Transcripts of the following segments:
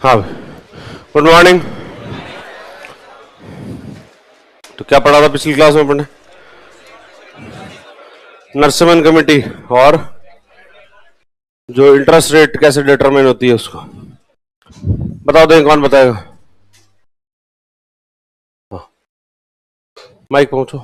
हाँ, good morning. तो क्या पढ़ा था पिछली क्लास में अपने? नरसिम्हन कमेटी और जो इंटरेस्ट रेट कैसे डिटरमाइन होती है उसको बताओ। दें कौन बताएगा? हाँ, माइक पहुंचो।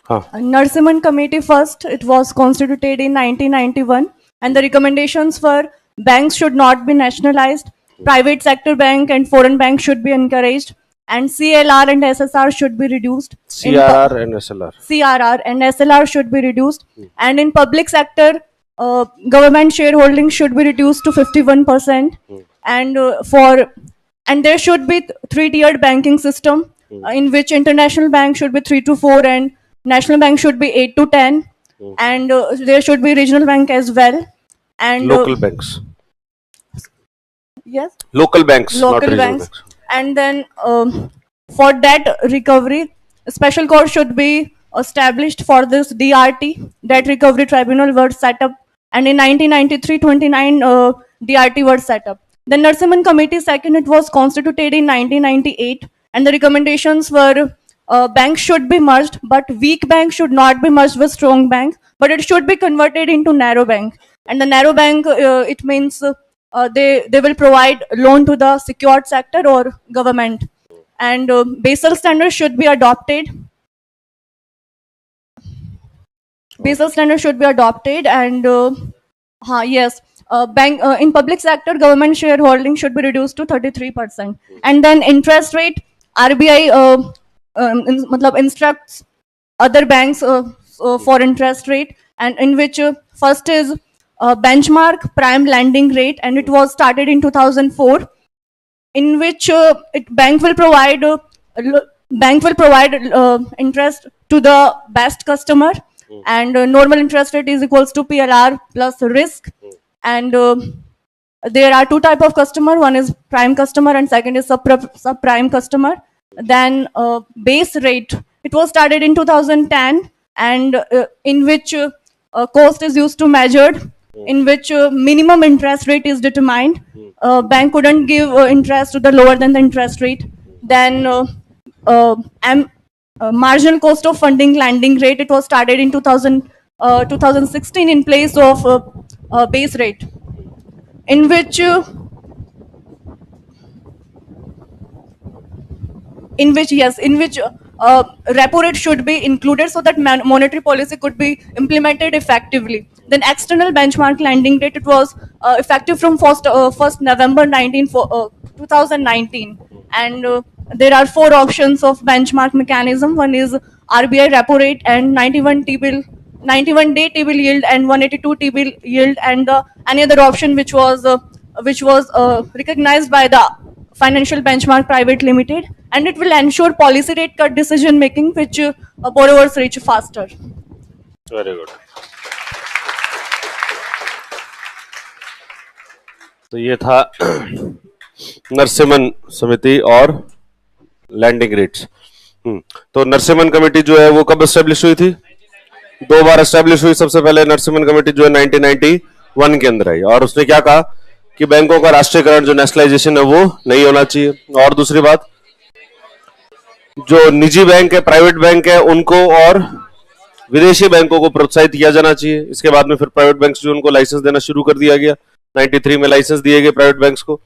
हाँ, Narasimhan Committee first, it was constituted in 1991, and the recommendations were banks should not be nationalized, private sector bank and foreign bank should be encouraged, and CLR and SSR should be reduced. CRR and SLR. CRR and SLR should be reduced, and in public sector, government shareholding should be reduced to 51%, and there should be three-tiered banking system in which international bank should be 3 to 4 and national bank should be 8 to 10, and there should be regional bank as well, and Local banks. yes, Local banks, not local regional banks. And then for debt recovery, a special court should be established for this DRT, Debt Recovery Tribunal was set up, and in 1993, 29 DRT was set up. The Narasimhan Committee second, it was constituted in 1998, and the recommendations were banks should be merged, but weak bank should not be merged with strong bank, but it should be converted into narrow bank. And the narrow bank, it means they will provide loan to the secured sector or government, and Basel standards should be adopted. Basel standards should be adopted, and yes, bank in public sector government shareholding should be reduced to 33%, and then interest rate, RBI instructs other banks for interest rate, and in which first is benchmark prime lending rate, and it was started in 2004, in which bank will provide interest to the best customer, and normal interest rate is equals to PLR plus risk, and there are two type of customer. One is prime customer and second is subprime customer. Then base rate, it was started in 2010, and in which cost is used to measured, in which minimum interest rate is determined. Bank couldn't give interest to the lower than the interest rate. Then marginal cost of funding lending rate, it was started in 2016 in place of base rate, in which repo rate should be included so that monetary policy could be implemented effectively. Then external benchmark lending rate, it was effective from 1st November 2019, and there are four options of benchmark mechanism. One is RBI repo rate and 91-day T-bill yield and 182 T-bill yield, and any other option which was recognized by the Financial Benchmark Private Limited, and it will ensure policy rate cut decision making which borrowers reach faster. Very good. तो ये था नरसिम्हन समिति और landing rates. तो Narasimhan committee जो है वो कब एस्टेब्लिश हुई थी? 2 बार एस्टेब्लिश हुई। सबसे पहले नरसिम्हन कमेटी जो है 1991 के अंदर आई, और उसने क्या कहा कि बैंकों का राष्ट्रीयकरण, जो नेशनलाइजेशन है, वो नहीं होना चाहिए। और दूसरी बात, जो निजी बैंक है, प्राइवेट बैंक है, उनको और विदेशी बैंकों को प्रोत्साहित किया जाना चाहिए। इसके बाद में फिर प्राइवेट बैंक्स जो उनको लाइसेंस देना शुरू कर दिया गया। 93 में लाइसेंस दिए गए प्राइवेट बैंक्स को।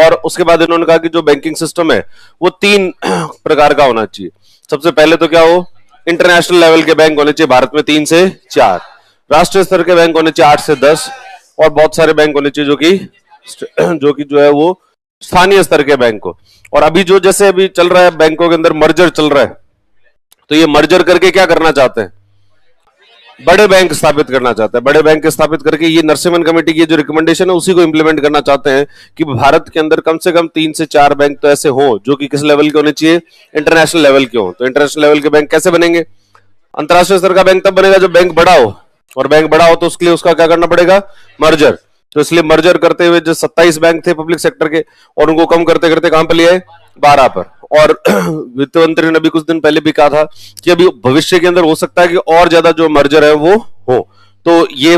और उसके बाद इन्होंने कहा कि जो बैंकिंग सिस्टम है वो 3 प्रकार का होना चाहिए। सबसे पहले तो क्या हो, इंटरनेशनल लेवल के बैंक होने चाहिए भारत में 3 से 4, राष्ट्रीय स्तर के बैंक होने चाहिए 8 से 10, और बहुत सारे बैंक होने चाहिए जो कि जो है वो स्थानीय स्तर के बैंक हो। और अभी जो जैसे अभी चल रहा है बैंकों के अंदर मर्जर चल रहा है, तो ये मर्जर करके क्या करना चाहते हैं? बड़े बैंक स्थापित करना चाहता है, बड़े बैंक स्थापित करके ये नरसिम्हन कमेटी की जो रिकमेंडेशन है उसी को इंप्लीमेंट करना चाहते हैं कि भारत के अंदर कम से कम 3 से 4 बैंक तो ऐसे हों जो कि किस लेवल के होने चाहिए, इंटरनेशनल लेवल के हों। तो इंटरनेशनल लेवल के बैंक कैसे बनेंगे? अंतरराष्ट्रीय स्तर का बैंक तब बनेगा जब बैंक बड़ा हो, और बैंक बड़ा हो तो उसके लिए उसका क्या करना पड़ेगा? मर्जर। तो इसलिए मर्जर करते हुए जो 27 बैंक थे पब्लिक सेक्टर के, और उनको कम करते करते कहां पर ले आए? 12 पर। और वित्त मंत्री ने भी कुछ दिन पहले भी कहा था कि अभी भविष्य के अंदर हो सकता है कि और ज्यादा जो मर्जर है वो हो। तो ये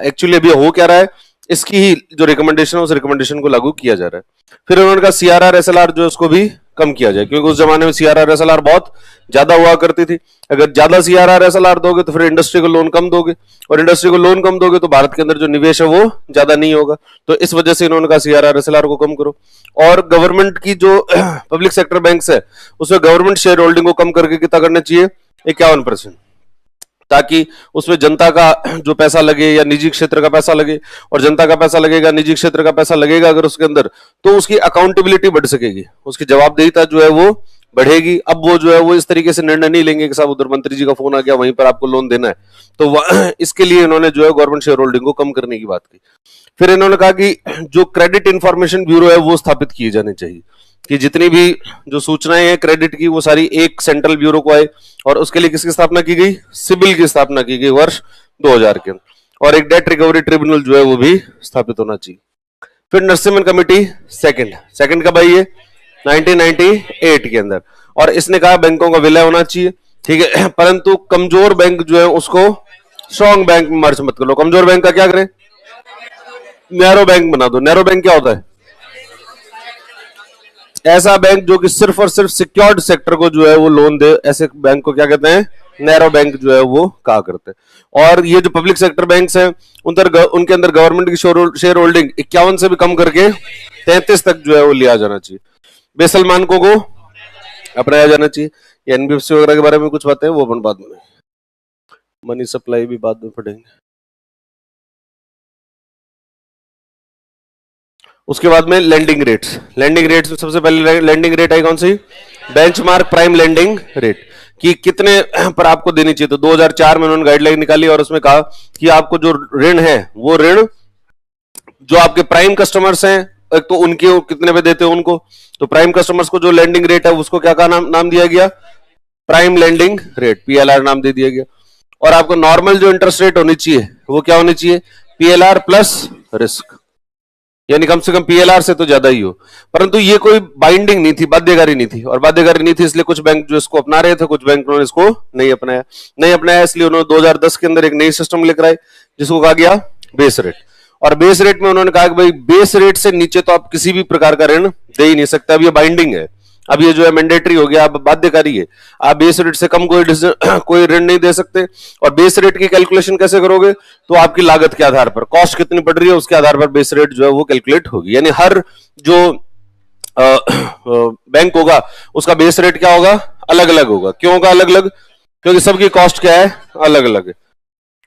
एक्चुअली अभी हो क्या रहा है, इसकी ही जो रिकमेंडेशन है उस रिकमेंडेशन को लागू किया जा रहा है। फिर उन्होंने कहा सीआरआर एसएलआर जो उसको भी कम किया जाए, क्योंकि उस जमाने में सीआरआर एसएलआर बहुत ज्यादा हुआ करती थी। अगर ज्यादा सीआरआर एसएलआर दोगे तो फिर इंडस्ट्री को लोन कम दोगे, और इंडस्ट्री को लोन कम दोगे तो भारत के अंदर जो निवेश है वो ज्यादा नहीं होगा। तो इस वजह से इन्होंने कहा सीआरआर एसएलआर को कम करो। और गवर्नमेंट की जो पब्लिक सेक्टर बैंक्स है उसमें गवर्नमेंट शेयर होल्डिंग को कम करके कितना करना चाहिए? 51%, ताकि उसमें जनता का जो पैसा लगे या निजी क्षेत्र का पैसा लगे, और जनता का पैसा लगेगा, निजी क्षेत्र का पैसा लगेगा अगर उसके अंदर, तो उसकी अकाउंटेबिलिटी बढ़ सकेगी, उसकी जवाबदेहिता जो है वो बढ़ेगी। अब वो जो है वो इस तरीके से निर्णय नहीं लेंगे कि साहब उधर मंत्री जी का फोन आ गया वहीं पर आपको लोन देना है। तो इसके लिए इन्होंने जो है गवर्नमेंट शेयर होल्डिंग को कम करने की बात की। फिर इन्होंने कहा कि जो क्रेडिट इंफॉर्मेशन ब्यूरो है वो स्थापित किए जाने चाहिए, कि जितनी भी जो सूचनाएं हैं क्रेडिट की वो सारी एक सेंट्रल ब्यूरो को आए। और उसके लिए किसकी स्थापना की गई? सिबिल की स्थापना की गई वर्ष 2000 के अंदर। और एक डेट रिकवरी ट्रिब्यूनल जो है वो भी स्थापित होना चाहिए। फिर नरसिम्हन कमेटी सेकंड कब आई है? 1998 के अंदर। और इसने कहा बैंकों का विलय होना चाहिए, ठीक है, परंतु कमजोर बैंक जो है उसको स्ट्रॉन्ग बैंक में मर्ज मत करो। कमजोर बैंक का क्या करें? नैरो बैंक बना दो। नैरो बैंक क्या होता है? ऐसा बैंक जो कि सिर्फ और सिर्फ सिक्योर्ड सेक्टर को जो है वो लोन दे, ऐसे बैंक को क्या कहते हैं? नैरो बैंक जो है वो कहा करते हैं। और ये जो पब्लिक सेक्टर बैंक्स हैं उनके अंदर गवर्नमेंट की शेयर होल्डिंग 51 से भी कम करके 33 तक जो है वो लिया जाना चाहिए। बेसल मानकों को अपनाया जाना चाहिए। एनबीएफसी वगैरह के बारे में कुछ बातें हैं वो अपन बाद में, मनी सप्लाई भी बाद में पढ़ेंगे। उसके बाद में लैंडिंग रेट्स में सबसे पहले लैंडिंग रेट आई कौन सी? बेंचमार्क प्राइम लैंडिंग रेट, कि कितने पर आपको देनी चाहिए। तो 2004 में उन्होंने गाइडलाइन निकाली और उसमें कहा कि आपको जो ऋण है वो ऋण जो आपके प्राइम कस्टमर्स हैं, एक तो उनके कितने पे देते हो उनको, तो प्राइम कस्टमर्स को जो लैंडिंग रेट है उसको क्या नाम दिया गया? प्राइम लैंडिंग रेट, पीएलआर नाम दे दिया गया। और आपको नॉर्मल जो इंटरेस्ट रेट होनी चाहिए वो क्या होनी चाहिए? पीएलआर प्लस रिस्क, यानी कम से कम पीएलआर से तो ज्यादा ही हो। परंतु ये कोई बाइंडिंग नहीं थी, बाध्यकारी नहीं थी, और बाध्यकारी नहीं थी इसलिए कुछ बैंक जो इसको अपना रहे थे, कुछ बैंक ने इसको नहीं अपनाया। इसलिए उन्होंने 2010 के अंदर एक नई सिस्टम लेकर आए जिसको कहा गया बेस रेट। और बेस रेट में उन्होंने कहा कि भाई बेस रेट से नीचे तो आप किसी भी प्रकार का ऋण दे ही नहीं सकते। अब ये बाइंडिंग है, अब ये जो है मैंडेटरी हो गया, अब बाध्यकारी है। आप बेस रेट से कम कोई ऋण नहीं दे सकते। और बेस रेट की कैलकुलेशन कैसे करोगे? तो आपकी लागत के आधार पर, कॉस्ट कितनी पड़ रही है उसके आधार पर बेस रेट जो है वो कैलकुलेट होगी। यानी हर जो बैंक होगा उसका बेस रेट क्या होगा? अलग अलग होगा। क्यों होगा अलग अलग? क्योंकि सबकी कॉस्ट क्या है? अलग अलग है।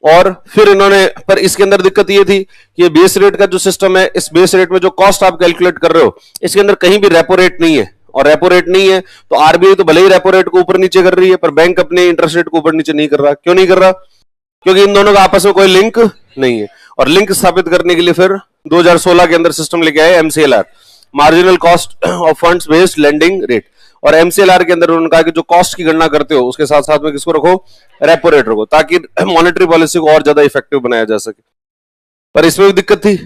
और फिर इन्होंने, पर इसके अंदर दिक्कत ये थी कि बेस रेट का जो सिस्टम है, इस बेस रेट में जो कॉस्ट आप कैलकुलेट कर रहे हो इसके अंदर कहीं भी रेपो रेट नहीं है। और रेपो रेट नहीं है तो आरबीआई तो भले ही रेपो रेट को ऊपर नीचे कर रही है, पर बैंक अपने इंटरेस्ट रेट को ऊपर नीचे नहीं कर रहा। क्यों नहीं कर रहा? क्योंकि इन दोनों का आपस में कोई लिंक नहीं है। और लिंक स्थापित करने के लिए फिर 2016 के अंदर सिस्टम लेके आए MCLR, marginal cost of funds based lending rate. और एमसीएलआर के अंदर उन्होंने कहा कि जो कॉस्ट की गणना करते हो उसके साथ साथ में किसको रखो? रेपो रेट रखो, ताकि मॉनेटरी पॉलिसी को और ज्यादा इफेक्टिव बनाया जा सके। पर इसमें भी दिक्कत थी।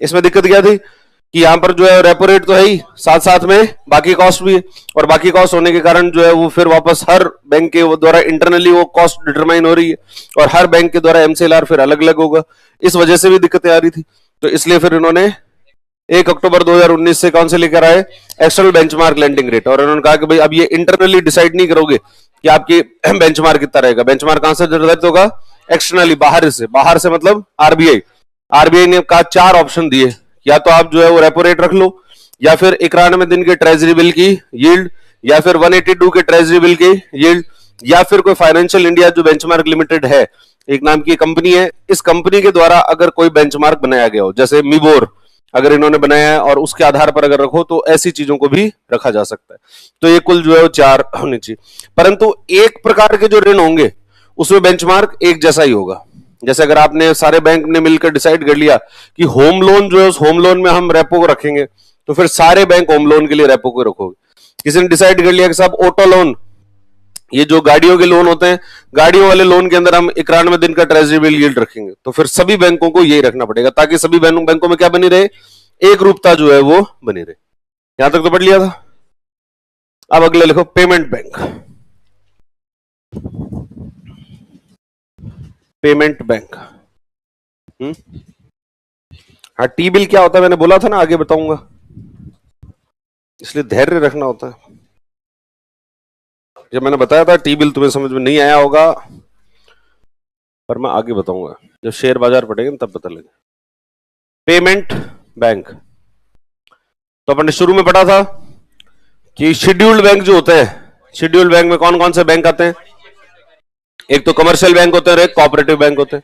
इसमें दिक्कत क्या थी कि यहां पर जो है रेपो रेट तो है ही, साथ साथ में बाकी कॉस्ट भी है। और बाकी कॉस्ट होने के कारण जो है वो फिर वापस हर बैंक के द्वारा इंटरनली वो कॉस्ट डिटरमाइन हो रही है, और हर बैंक के द्वारा एमसीएलआर फिर अलग अलग होगा। इस वजह से भी दिक्कतें आ रही थी। तो इसलिए फिर इन्होंने 1 अक्टूबर 2019 से कौन से लेकर आए? External benchmark lending rate. और उन्होंने कहा कि भाई अब ये इंटरनली डिसाइड नहीं करोगे कि आपकी बेंचमार्क कितना रहेगा। बेंचमार्क कहां से निर्धारित होगा? एक्सटर्नली, बाहर से मतलब आरबीआई ने कहा 4 ऑप्शन दिए, या तो आप जो है वो रेपो रेट रख लो, या फिर 91 दिन के ट्रेजरी बिल की यील्ड, या फिर 182 के ट्रेजरी बिल की यील्ड, या फिर कोई फाइनेंशियल इंडिया जो बेंचमार्क लिमिटेड है, एक नाम की कंपनी है, इस कंपनी के द्वारा अगर कोई बेंचमार्क बनाया गया हो, जैसे मिबोर अगर इन्होंने बनाया है और उसके आधार पर अगर रखो तो ऐसी चीजों को भी रखा जा सकता है। तो ये कुल जो है वो 4 होनी चाहिए। परंतु एक प्रकार के जो ऋण होंगे उसमें बेंचमार्क एक जैसा ही होगा। जैसे अगर आपने सारे बैंक ने मिलकर डिसाइड कर लिया कि होम लोन जो है उस होम लोन में हम रेपो को रखेंगे, तो फिर सारे बैंक होम लोन के लिए रेपो को रखोगे। किसी ने डिसाइड कर लिया कि साहब ऑटो लोन, ये जो गाड़ियों के लोन होते हैं, गाड़ियों वाले लोन के अंदर हम 91 दिन का ट्रेजरी बिल यील्ड रखेंगे, तो फिर सभी बैंकों को यही रखना पड़ेगा ताकि सभी बैंकों में क्या बनी रहे, एक रूपता जो है वो बनी रहे। यहां तक तो पढ़ लिया था। अब अगले लिखो पेमेंट बैंक। पेमेंट बैंक, हाँ, टी बिल क्या होता है मैंने बोला था ना, आगे बताऊंगा, इसलिए धैर्य रखना होता है। जब मैंने बताया था टी बिल तुम्हें समझ में नहीं आया होगा, पर मैं आगे बताऊंगा, जब शेयर बाजार पढ़ेंगे तब पता लगे। पेमेंट बैंक, तो अपन ने शुरू में पढ़ा था कि शेड्यूल्ड बैंक जो होते हैं, शेड्यूल्ड बैंक में कौन कौन से बैंक आते हैं, एक तो कमर्शियल बैंक होते हैं और एक कोऑपरेटिव बैंक होते हैं।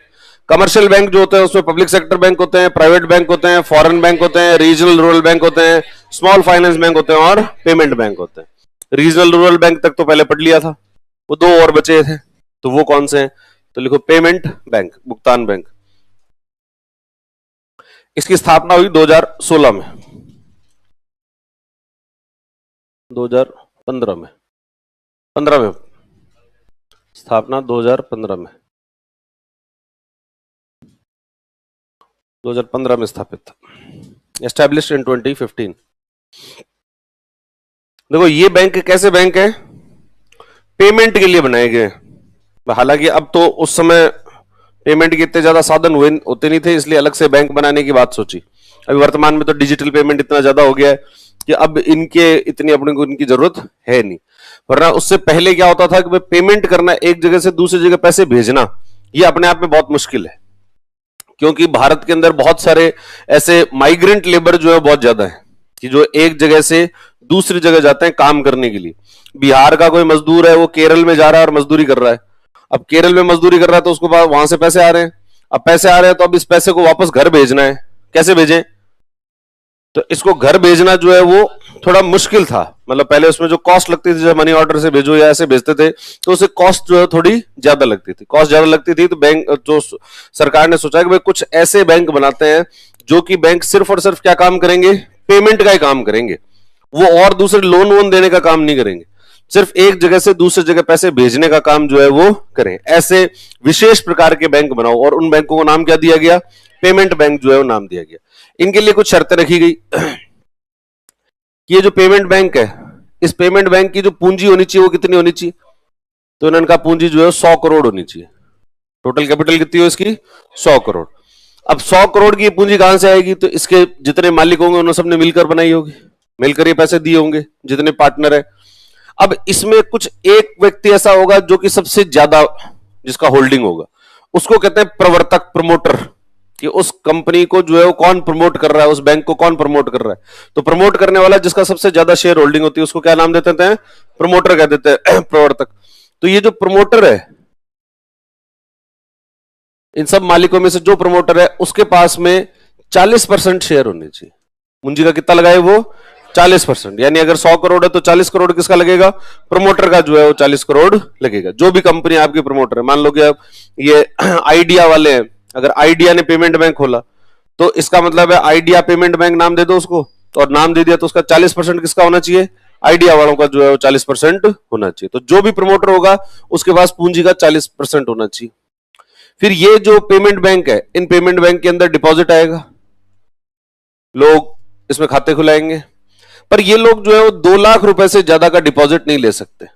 कमर्शियल बैंक जो होते हैं उसमें पब्लिक सेक्टर बैंक होते हैं, प्राइवेट बैंक होते हैं, फॉरेन बैंक होते हैं, रीजनल रूरल बैंक होते हैं, स्मॉल फाइनेंस बैंक होते हैं और पेमेंट बैंक होते हैं। रीजनल रूरल बैंक तक तो पहले पढ़ लिया था, वो दो और बचे थे, तो वो कौन से हैं, तो लिखो पेमेंट बैंक, भुगतान बैंक। इसकी स्थापना हुई 2016 में, 2015 में, 15 में स्थापना, 2015 में, 2015 में स्थापित, एस्टैब्लिश्ड इन 2015। देखो ये बैंक कैसे बैंक है, पेमेंट के लिए बनाए गए। हालांकि अब तो उस समय पेमेंट के इतने ज्यादा साधन होते नहीं थे, इसलिए अलग से बैंक बनाने की बात सोची। अभी वर्तमान में तो डिजिटल पेमेंट इतना ज्यादा हो गया है कि अब इनके इतनी अपने को इनकी जरूरत है नहीं, वरना उससे पहले क्या होता था कि पेमेंट करना, एक जगह से दूसरी जगह पैसे भेजना, ये अपने आप में बहुत मुश्किल है, क्योंकि भारत के अंदर बहुत सारे ऐसे माइग्रेंट लेबर जो है बहुत ज्यादा है कि जो एक जगह से दूसरी जगह जाते हैं काम करने के लिए। बिहार का कोई मजदूर है, वो केरल में जा रहा है और मजदूरी कर रहा है। अब केरल में मजदूरी कर रहा है तो उसको वहां से पैसे आ रहे हैं, अब पैसे आ रहे हैं तो अब इस पैसे को वापस घर भेजना है, कैसे भेजें, तो इसको घर भेजना जो है वो थोड़ा मुश्किल था। मतलब पहले उसमें जो कॉस्ट लगती थी, जब मनी ऑर्डर से भेजो या ऐसे भेजते थे, तो उसे कॉस्ट जो है थोड़ी ज्यादा लगती थी। कॉस्ट ज्यादा लगती थी तो बैंक, जो सरकार ने सोचा कि भाई कुछ ऐसे बैंक बनाते हैं जो कि बैंक सिर्फ और सिर्फ क्या काम करेंगे, पेमेंट का ही काम करेंगे, वो और दूसरे लोन वोन देने का काम नहीं करेंगे, सिर्फ एक जगह से दूसरी जगह पैसे भेजने का काम जो है वो करें। ऐसे विशेष प्रकार के बैंक बनाओ, और उन बैंकों को नाम क्या दिया गया, पेमेंट बैंक जो है वो नाम दिया गया। इनके लिए कुछ शर्तें रखी गई कि ये जो पेमेंट बैंक है, इस पेमेंट बैंक की जो पूंजी होनी चाहिए वो कितनी होनी चाहिए, तो इन्होंने कहा पूंजी जो है 100 करोड़ होनी चाहिए। टोटल कैपिटल कितनी हो इसकी, 100 करोड़। अब 100 करोड़ की पूंजी कहां से आएगी, तो इसके जितने मालिक होंगे उन्होंने सबने मिलकर बनाई होगी, मिलकर ये पैसे दिए होंगे जितने पार्टनर है। अब इसमें कुछ एक व्यक्ति ऐसा होगा जो कि सबसे ज्यादा जिसका होल्डिंग होगा, उसको कहते हैं प्रवर्तक, प्रमोटर, कि उस कंपनी को जो है वो कौन प्रमोट कर रहा है, उस बैंक को कौन प्रमोट कर रहा है। तो प्रमोट करने वाला जिसका सबसे ज्यादा शेयर होल्डिंग होती है उसको क्या नाम देते हैं, प्रमोटर कह देते हैं, प्रवर्तक। तो ये जो प्रमोटर है, इन सब मालिकों में से जो प्रमोटर है उसके पास में 40% शेयर होने चाहिए। पूंजी का कितना लगाए वो, 40%, यानी अगर 100 करोड़ है तो 40 करोड़ किसका लगेगा, प्रमोटर का जो है वो 40 करोड़ लगेगा। जो भी कंपनी आपकी प्रमोटर है, मान लो कि ये आइडिया वाले हैं, अगर आइडिया ने पेमेंट बैंक खोला तो इसका मतलब है आइडिया पेमेंट बैंक नाम दे दो उसको, तो और नाम दे दिया तो उसका 40% किसका होना चाहिए, आइडिया वालों का जो है वो 40% होना चाहिए। तो जो भी प्रमोटर होगा उसके पास पूंजी का 40% होना चाहिए। फिर ये जो पेमेंट बैंक है, इन पेमेंट बैंक के अंदर डिपॉजिट आएगा, लोग इसमें खाते खुलाएंगे, पर ये लोग जो है वो 2 लाख रुपए से ज्यादा का डिपॉजिट नहीं ले सकते।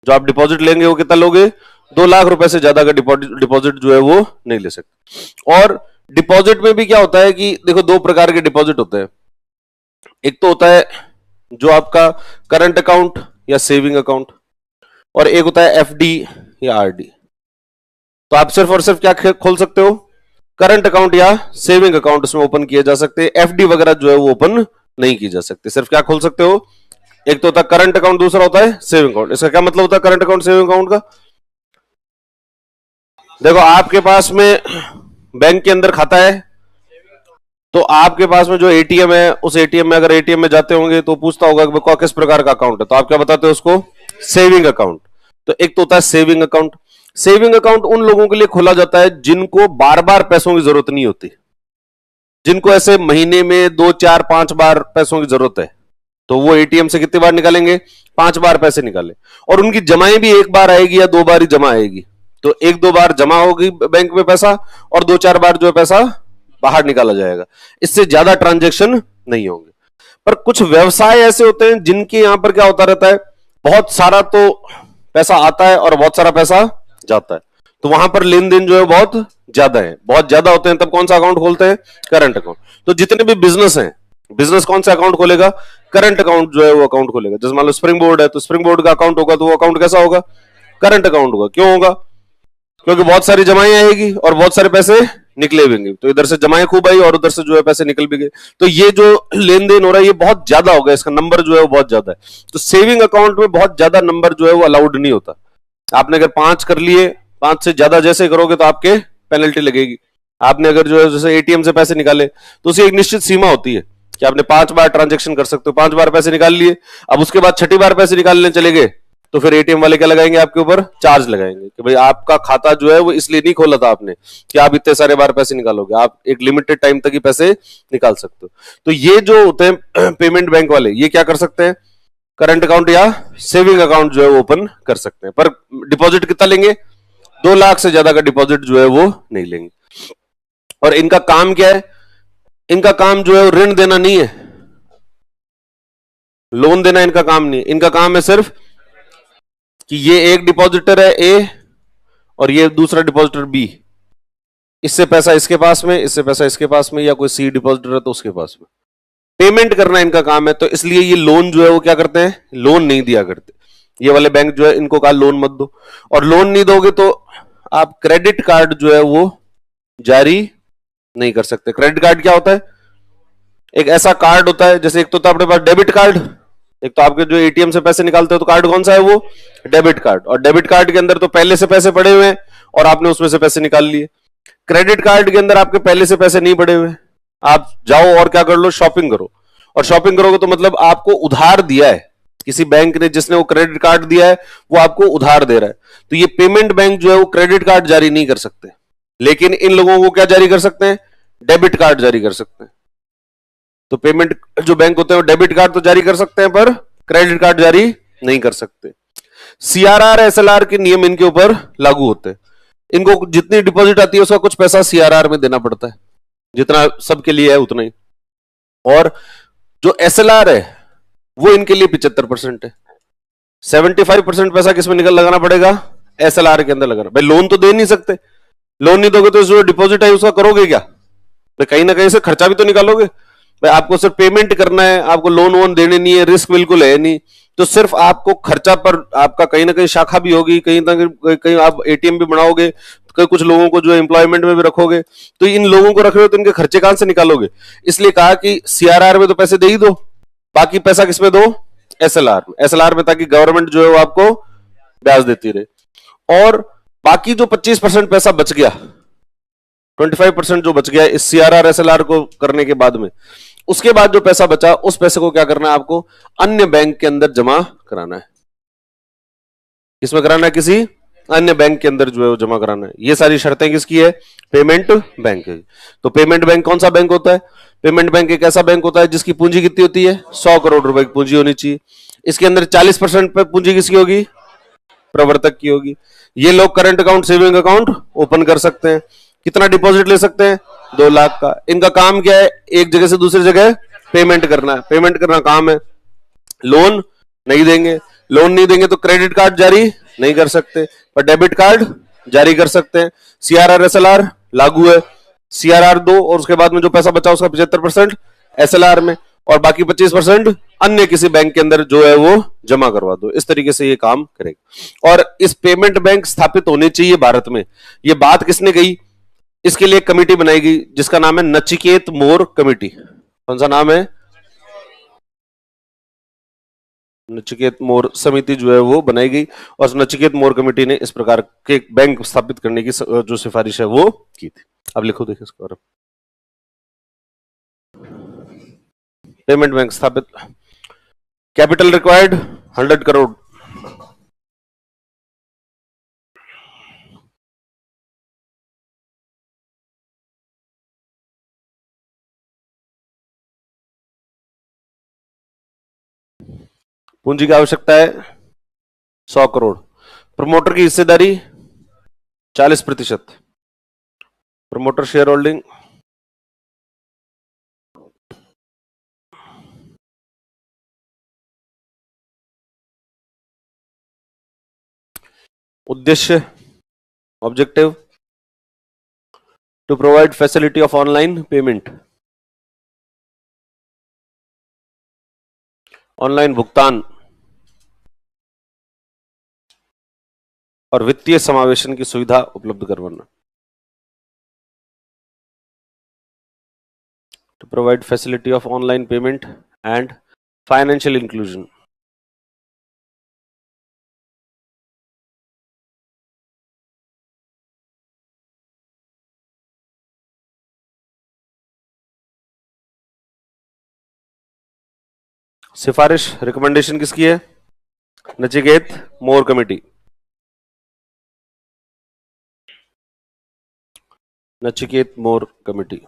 जो आप डिपॉजिट लेंगे वो कितना लोगे, 2 लाख रुपए से ज्यादा का डिपॉजिट जो है वो नहीं ले सकते। और डिपॉजिट में भी क्या होता है कि देखो 2 प्रकार के डिपॉजिट होते हैं। एक तो होता है जो आपका करंट अकाउंट या सेविंग अकाउंट, और एक होता है एफडी या आरडी। तो आप सिर्फ और सिर्फ क्या खोल सकते हो, करंट अकाउंट या सेविंग अकाउंट उसमें ओपन किए जा सकते हैं। एफडी वगैरह जो है वो ओपन नहीं की जा सकती। सिर्फ क्या खोल सकते हो, एक तो होता है करंट अकाउंट, दूसरा होता है सेविंग अकाउंट। इसका क्या मतलब होता है करंट अकाउंट सेविंग अकाउंट का, देखो आपके पास में बैंक के अंदर खाता है, तो आपके पास में जो एटीएम है, उस एटीएम में अगर एटीएम में जाते होंगे तो पूछता होगा कि किस प्रकार का अकाउंट है, तो आप क्या बताते हो उसको, सेविंग अकाउंट। तो एक तो होता है सेविंग अकाउंट, सेविंग अकाउंट उन लोगों के लिए खोला जाता है जिनको बार बार पैसों की जरूरत नहीं होती, जिनको ऐसे महीने में 2 4 5 बार पैसों की जरूरत है, तो वो एटीएम से कितनी बार निकालेंगे? 5 बार पैसे निकाले। और उनकी जमाएं भी 1 बार आएगी या 2 बार ही जमा आएगी, तो 1 2 बार जमा होगी बैंक में पैसा और 2 4 बार जो है पैसा बाहर निकाला जाएगा। इससे ज्यादा ट्रांजेक्शन नहीं होंगे। पर कुछ व्यवसाय ऐसे होते हैं जिनके यहां पर क्या होता रहता है, बहुत सारा तो पैसा आता है और बहुत सारा पैसा जाता है, तो वहां पर लेन देन जो है बहुत ज्यादा है, बहुत ज्यादा होते हैं, तब कौन सा अकाउंट खोलते हैं? Current account. तो जितने भी बिजनेस हैं, बिजनेस कौन सा अकाउंट खोलेगा? करंट अकाउंट जो है वो अकाउंट खोलेगा। जैसे मान लो स्प्रिंग बोर्ड है, तो स्प्रिंग बोर्ड का अकाउंट होगा, तो वो अकाउंट कैसा होगा? करंट अकाउंट होगा। क्यों होगा? क्योंकि बहुत सारी जमाएं आएगी और बहुत सारे पैसे निकले भी, तो इधर से जमाएं खूब आई और उधर से जो है पैसे निकल भी गए, तो ये जो लेन देन हो रहा है ये बहुत ज्यादा होगा, इसका नंबर जो है वो बहुत ज्यादा है। तो सेविंग अकाउंट में बहुत ज्यादा नंबर जो है वो अलाउड नहीं होता। आपने अगर 5 कर लिए, 5 से ज्यादा जैसे करोगे तो आपके पेनल्टी लगेगी। आपने अगर जो है जैसे एटीएम से पैसे निकाले, तो उसकी एक निश्चित सीमा होती है कि आपने 5 बार ट्रांजेक्शन कर सकते हो, 5 बार पैसे निकाल लिए। अब उसके बाद 6ठी बार पैसे निकालने चले गए, तो फिर एटीएम वाले क्या लगाएंगे? आपके ऊपर चार्ज लगाएंगे कि भाई आपका खाता जो है वो इसलिए नहीं खोला था आपने कि आप इतने सारे बार पैसे निकालोगे, आप एक लिमिटेड टाइम तक ही पैसे निकाल सकते हो। तो ये जो होते हैं पेमेंट बैंक वाले, ये क्या कर सकते हैं? करंट अकाउंट या सेविंग अकाउंट जो है वो ओपन कर सकते हैं, पर डिपॉजिट कितना लेंगे? 2 लाख से ज्यादा का डिपॉजिट जो है वो नहीं लेंगे। और इनका काम क्या है? इनका काम जो है वो ऋण देना नहीं है, लोन देना इनका काम नहीं है। इनका काम है सिर्फ कि ये एक डिपॉजिटर है ए और ये दूसरा डिपॉजिटर बी, इससे पैसा इसके पास में, इससे पैसा इसके पास में, या कोई सी डिपॉजिटर है तो उसके पास में पेमेंट करना इनका काम है। तो इसलिए ये लोन जो है वो क्या करते हैं? लोन नहीं दिया करते। ये वाले बैंक जो है इनको कहा लोन मत दो, और लोन नहीं दोगे तो आप क्रेडिट कार्ड जो है वो जारी नहीं कर सकते। क्रेडिट कार्ड क्या होता है? एक ऐसा कार्ड होता है, जैसे एक तो अपने पास डेबिट कार्ड, एक तो आपके जो एटीएम से पैसे निकालते हो तो कार्ड कौन सा है? वो डेबिट कार्ड। और डेबिट कार्ड के अंदर तो पहले से पैसे पड़े हुए हैं और आपने उसमें से पैसे निकाल लिए। क्रेडिट कार्ड के अंदर आपके पहले से पैसे नहीं पड़े हुए, आप जाओ और क्या कर लो? शॉपिंग करो। और शॉपिंग करोगे तो मतलब आपको उधार दिया है, किसी बैंक ने जिसने वो क्रेडिट कार्ड दिया है वो आपको उधार दे रहा है। तो ये पेमेंट बैंक जो है वो क्रेडिट कार्ड जारी नहीं कर सकते, लेकिन इन लोगों को क्या जारी कर सकते हैं? डेबिट कार्ड जारी कर सकते हैं। तो पेमेंट जो बैंक होते हैं वो डेबिट कार्ड तो जारी कर सकते हैं पर क्रेडिट कार्ड जारी नहीं कर सकते। सीआरआर एसएलआर के नियम इनके ऊपर लागू होते हैं। इनको जितनी डिपॉजिट आती है उसका कुछ पैसा सीआरआर में देना पड़ता है, जितना सबके लिए है उतना ही। और जो एसएलआर है वो इनके लिए 75% है। 75% पैसा किसमें निकल लगाना पड़ेगा? एसएलआर के अंदर लगाना। भाई लोन तो दे नहीं सकते, लोन नहीं दोगे तो जो डिपॉजिट है उसका करोगे क्या? भाई कहीं ना कहीं से खर्चा भी तो निकालोगे। भाई आपको सिर्फ पेमेंट करना है, आपको लोन वोन देने नहीं है, रिस्क बिल्कुल है नहीं, तो सिर्फ आपको खर्चा पर आपका कहीं ना कहीं शाखा भी होगी, कहीं ना कहीं आप एटीएम भी बनाओगे, कहीं कुछ लोगों को जो एम्प्लॉयमेंट में भी रखोगे, तो इन लोगों को रख रहे हो तो इनके खर्चे कहां से निकालोगे? इसलिए कहा कि सीआरआर में तो पैसे दे ही दो, बाकी पैसा किसमें दो? एसएलआर में। एसएलआर में, ताकि गवर्नमेंट जो है वो आपको ब्याज देती रहे। और बाकी जो 25% पैसा बच गया, 25% जो बच गया इस सीआरआर एसएलआर को करने के बाद में, उसके बाद जो पैसा बचा उस पैसे को क्या करना है? आपको अन्य बैंक के अंदर जमा कराना है। किसमें कराना है? किसी अन्य बैंक के अंदर जो है वो जमा कराना है। ये सारी शर्तें किसकी है? पेमेंट बैंक है। तो पेमेंट बैंक कौन सा बैंक होता है? पेमेंट बैंक एक ऐसा बैंक होता है जिसकी पूंजी कितनी होती है? 100 करोड़ रुपए की पूंजी होनी चाहिए। इसके अंदर 40% पे पूंजी किसकी होगी? प्रवर्तक की होगी। ये लोग current account, saving account open कर सकते हैं। कितना डिपॉजिट ले सकते हैं? 2 लाख का। इनका काम क्या है? एक जगह से दूसरी जगह पेमेंट करना है। पेमेंट करना काम है। लोन नहीं देंगे, लोन नहीं देंगे तो क्रेडिट कार्ड जारी नहीं कर सकते, पर डेबिट कार्ड जारी कर सकते हैं। सीआरआर एसएलआर लागू है। सीआरआर दो और उसके बाद में जो पैसा बचा उसका 75% एसएलआर में और बाकी 25% अन्य किसी बैंक के अंदर जो है वो जमा करवा दो। इस तरीके से ये काम करेगा। और इस पेमेंट बैंक स्थापित होने चाहिए भारत में। ये बात किसने कही? इसके लिए कमेटी बनाई गई जिसका नाम है नचिकेत मोर कमेटी। कौन सा नाम है? नचिकेत मोर समिति जो है वो बनाई गई और नचिकेत मोर कमेटी ने इस प्रकार के बैंक स्थापित करने की जो सिफारिश है वो की थी। अब लिखो, देखिए इसको। पेमेंट बैंक स्थापित। Capital required 100 crore. पूंजी की आवश्यकता है 100 करोड़। प्रमोटर की हिस्सेदारी 40%। प्रमोटर शेयर होल्डिंग उद्देश्य objective to provide facility of online payment, online भुगतान और वित्तीय समावेशन की सुविधा उपलब्ध करवाना। To provide facility of online payment and financial inclusion. सिफारिश रिकमेंडेशन किसकी है? Nachiket Mor committee. Nachiket Mor committee.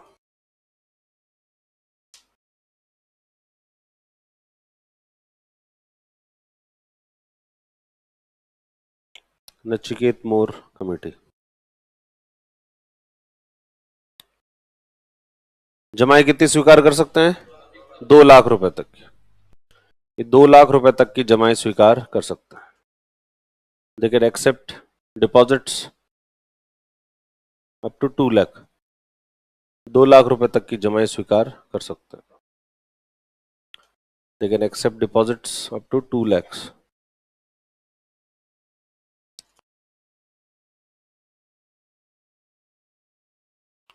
Nachiket Mor committee. जमाएं कितनी स्वीकार कर सकते हैं? 2 लाख रुपए तक की। ये 2 लाख रुपए तक की जमाएं स्वीकार कर सकते हैं। They can accept deposits up to 2 lakh. 2 lakh रुपए तक की जमाएं स्वीकार कर सकते हैं। They can accept deposits up to 2 lakhs।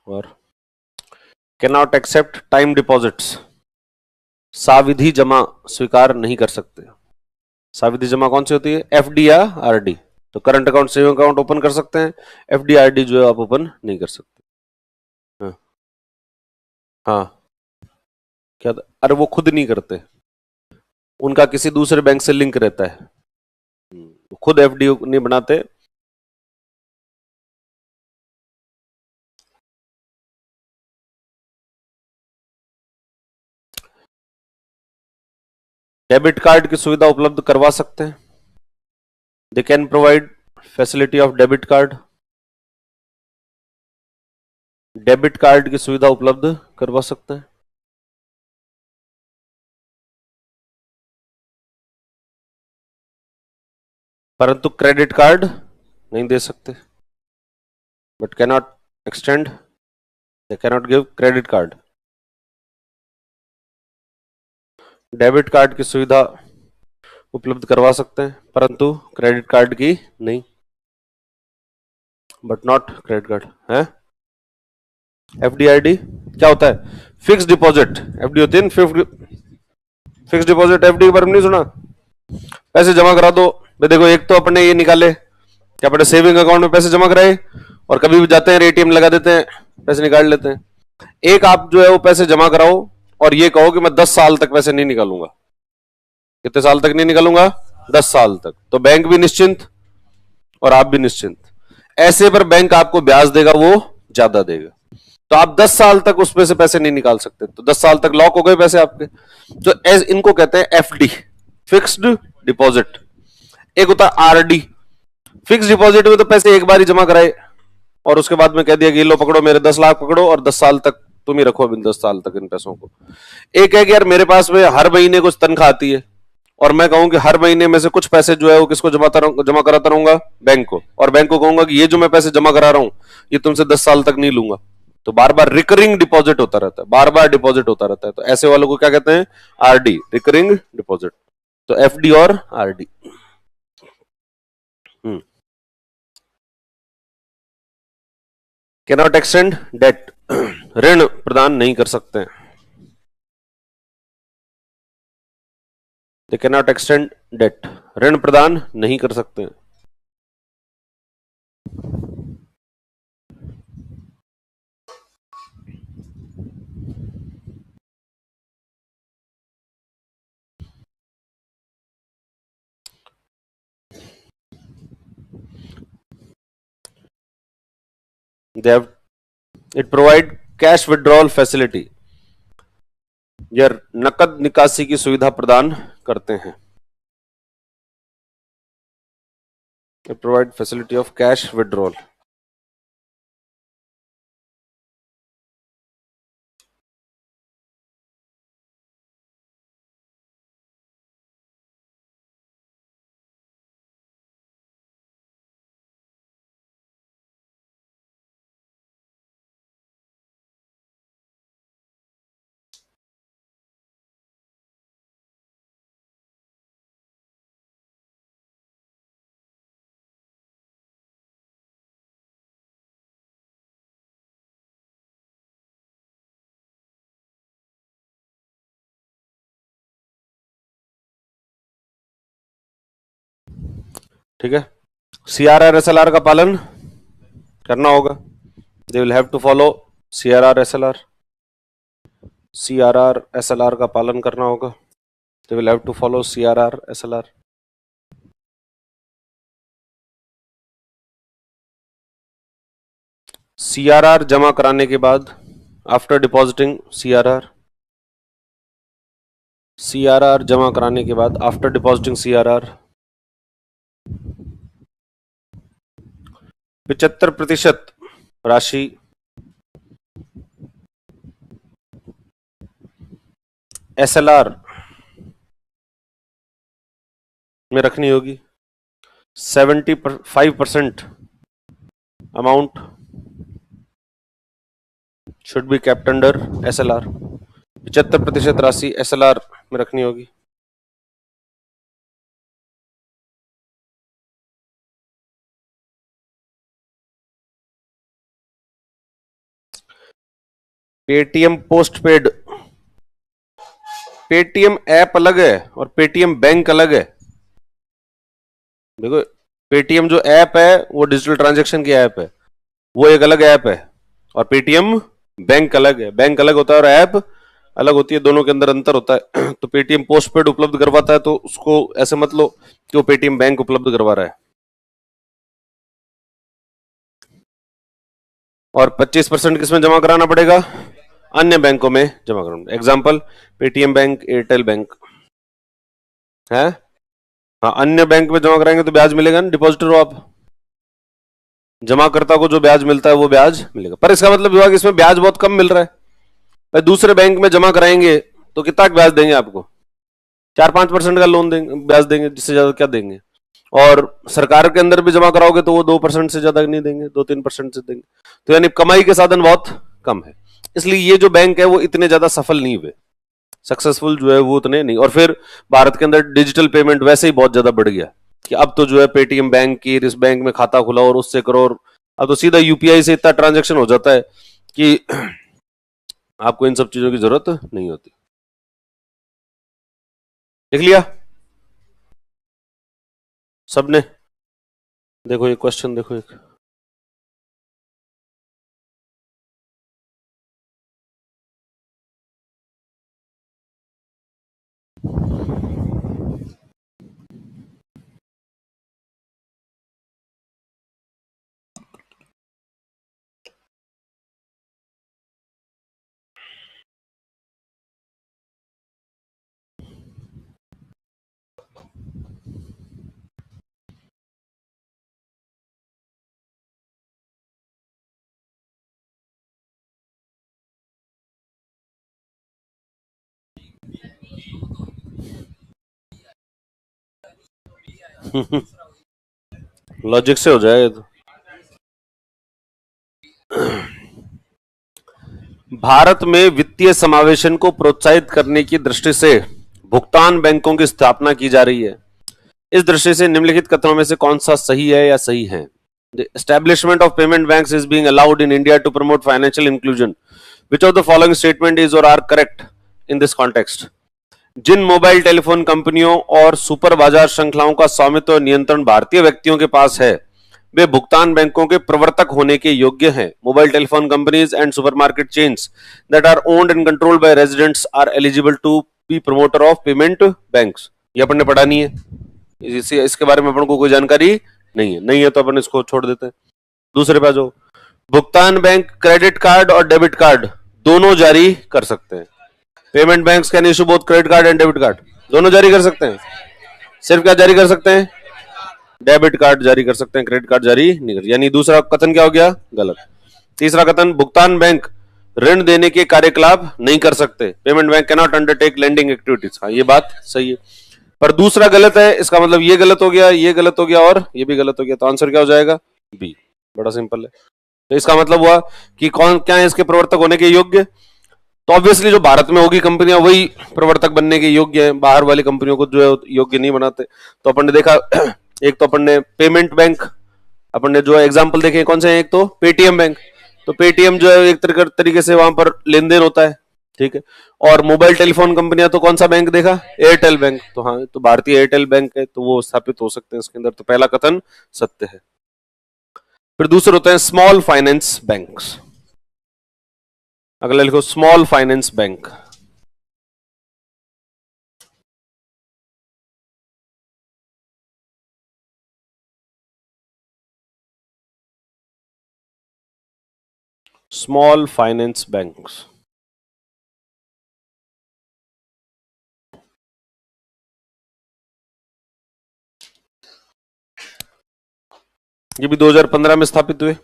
और can not accept time deposits. साविधि जमा स्वीकार नहीं कर सकते। साविधि जमा कौन सी होती है? एफडी या आरडी। तो current account saving account open कर सकते हैं, एफडी आरडी जो है आप ओपन नहीं कर सकते। हाँ, हाँ। क्या? अरे वो खुद नहीं करते, उनका किसी दूसरे बैंक से लिंक रहता है, खुद एफडी नहीं बनाते। डेबिट कार्ड की सुविधा उपलब्ध करवा सकते हैं। They can provide facility of debit card. Debit card की सुविधा उपलब्ध करवा सकते हैं। परंतु क्रेडिट कार्ड नहीं दे सकते। But cannot extend, they cannot give credit card. Debit card की सुविधा उपलब्ध करवा सकते हैं, परंतु क्रेडिट कार्ड की नहीं। बट नॉट क्रेडिट कार्ड है। एफडीआईडी क्या होता है? Fix deposit. एफडी होती है फिक्स डिपॉजिट। एफडी के बारे में नहीं सुना? पैसे जमा करा दो भाई। देखो, एक तो अपने ये निकाले क्या, अपने सेविंग अकाउंट में पैसे जमा कराए और कभी भी जाते हैं एटीएम लगा देते हैं, पैसे निकाल लेते हैं। एक आप जो है वो पैसे जमा कराओ और ये कहो कि मैं 10 साल तक पैसे नहीं निकालूंगा। कितने साल तक नहीं निकालूंगा? 10 साल तक। तो बैंक भी निश्चिंत और आप भी निश्चिंत। ऐसे पर बैंक आपको ब्याज देगा, वो ज्यादा देगा। तो आप 10 साल तक उसमें से पैसे नहीं निकाल सकते, तो 10 साल तक लॉक हो गए पैसे आपके। तो इनको कहते हैं एफडी, फिक्स्ड डिपॉजिट। एक होता है आरडी। फिक्स डिपॉजिट में तो पैसे एक बार ही जमा कराए और उसके बाद में कह दिया कि लो पकड़ो, मेरे 10 लाख पकड़ो और 10 साल तक तुम ही रखो अभी 10 साल तक इन पैसों को। एक है कि यार मेरे पास में हर महीने कुछ तनख्वाह आती है और मैं कहूं कि हर महीने में से कुछ पैसे जो है वो किसको जमा कराता रहूंगा? बैंक को। और बैंक को कहूंगा कि ये जो मैं पैसे जमा करा रहा हूं ये तुमसे 10 साल तक नहीं लूंगा। तो बार बार रिकरिंग डिपॉजिट होता रहता है, बार बार डिपॉजिट होता रहता है। तो ऐसे वालों को क्या कहते हैं? RD, recurring deposit. तो एफडी और आरडी। कैनॉट एक्सटेंड डेट, ऋण प्रदान नहीं कर सकते। दे कैनॉट एक्सटेंड डेट, ऋण प्रदान नहीं कर सकते। They have, it provide cash withdrawal facility, यह नकद निकासी की सुविधा प्रदान करते हैं। It provide facility of cash withdrawal. ठीक है, CRR SLR का पालन करना होगा. They will have to follow CRR SLR. CRR SLR का पालन करना होगा. They will have to follow CRR SLR. CRR जमा कराने के बाद आफ्टर डिपॉजिटिंग CRR जमा कराने के बाद आफ्टर डिपॉजिटिंग CRR 75% राशि SLR में रखनी होगी. 75% amount should be kept under SLR. 75% राशि SLR में रखनी होगी. Paytm post paid, Paytm app अलग है और पेटीएम बैंक अलग है. देखो, पेटीएम जो ऐप है वो डिजिटल ट्रांजैक्शन की ऐप है, वो एक अलग ऐप है, और पेटीएम बैंक अलग है. बैंक अलग होता है और ऐप अलग होती है, दोनों के अंदर अंतर होता है. तो पेटीएम पोस्ट पेड उपलब्ध करवाता है तो उसको ऐसे मत लो कि वो पेटीएम बैंक उपलब्ध करवा रहा है. और 25% किसमें जमा कराना पड़ेगा? अन्य बैंकों में जमा कराना. Example Paytm bank, Airtel bank है. हाँ, अन्य बैंक में जमा कराएंगे तो ब्याज मिलेगा ना. डिपॉजिटर हो आप, जमाकर्ता को जो ब्याज मिलता है वो ब्याज मिलेगा. पर इसका मतलब हुआ कि इसमें ब्याज बहुत कम मिल रहा है. भाई दूसरे बैंक में जमा कराएंगे तो कितना ब्याज देंगे आपको? 4-5% का लोन देंगे, ब्याज देंगे, जिससे ज्यादा क्या देंगे. और सरकार के अंदर भी जमा कराओगे तो वो 2% से ज्यादा नहीं देंगे, 2-3% से देंगे. तो यानी कमाई के साधन बहुत कम है. इसलिए ये जो बैंक है वो इतने ज्यादा सफल नहीं हुए, सक्सेसफुल जो है वो उतने नहीं. और फिर भारत के अंदर डिजिटल पेमेंट वैसे ही बहुत ज्यादा बढ़ गया कि अब तो जो है पेटीएम बैंक की इस बैंक में खाता खुला और उससे करो, और अब तो सीधा यूपीआई से इतना ट्रांजैक्शन हो जाता है कि आपको इन सब चीजों की जरूरत नहीं होती. लिख लिया सबने? देखो ये क्वेश्चन, देखो एक, लॉजिक से हो जाएगा तो. भारत में वित्तीय समावेशन को प्रोत्साहित करने की दृष्टि से भुगतान बैंकों की स्थापना की जा रही है. इस दृष्टि से निम्नलिखित कथनों में से कौन सा सही है या सही है? The establishment of payment banks is being allowed in India to promote financial inclusion. Which of the following statement is or are correct in this context? जिन मोबाइल टेलीफोन कंपनियों और सुपर बाजार श्रृंखलाओं का स्वामित्व और नियंत्रण भारतीय व्यक्तियों के पास है, वे भुगतान बैंकों के प्रवर्तक होने के योग्य हैं. Mobile telephone companies and supermarket chains that are owned and controlled by residents are eligible to be promoter of payment banks. ये अपन ने पढ़ा नहीं है, इसके बारे में अपन को कोई जानकारी नहीं है तो अपन इसको छोड़ देते हैं. दूसरे पे जो भुगतान बैंक क्रेडिट कार्ड और डेबिट कार्ड दोनों जारी कर सकते हैं. Payment banks can issue both credit card and debit card, दोनों जारी कर सकते हैं. सिर्फ क्या जारी कर सकते हैं? डेबिट कार्ड जारी कर सकते हैं, क्रेडिट कार्ड जारी नहीं कर। यानी दूसरा कथन क्या हो गया? गलत। तीसरा कथन, भुगतान बैंक ऋण देने के कार्यकलाप नहीं कर सकते। Payment bank can not undertake lending activities. हाँ, ये बात सही है, पर दूसरा गलत है। इसका मतलब ये गलत हो गया, ये गलत हो गया और ये भी गलत हो गया। तो आंसर क्या हो जाएगा? बी। बड़ा सिंपल है। तो इसका मतलब हुआ कि कौन क्या है इसके प्रवर्तक होने के योग्य? तो ऑब्वियसली जो भारत में होगी कंपनियां वही प्रवर्तक बनने के योग्य है, बाहर वाली कंपनियों को जो है योग्य नहीं बनाते। तो अपन ने देखा एक तो अपन ने पेमेंट बैंक, अपन ने जो एग्जाम्पल देखे कौन से हैं? एक तो पेटीएम बैंक। तो पेटीएम जो है एक तरीके से वहां पर लेन देन होता है, ठीक है। और मोबाइल टेलीफोन कंपनियां तो कौन सा बैंक देखा? Airtel bank. तो हाँ, तो भारतीय एयरटेल बैंक है, तो वो स्थापित हो सकते हैं इसके अंदर। तो पहला कथन सत्य है। फिर दूसरे होते हैं स्मॉल फाइनेंस बैंक्स। अगला लिखो small finance bank. Small finance banks, ये भी 2015 में स्थापित हुए।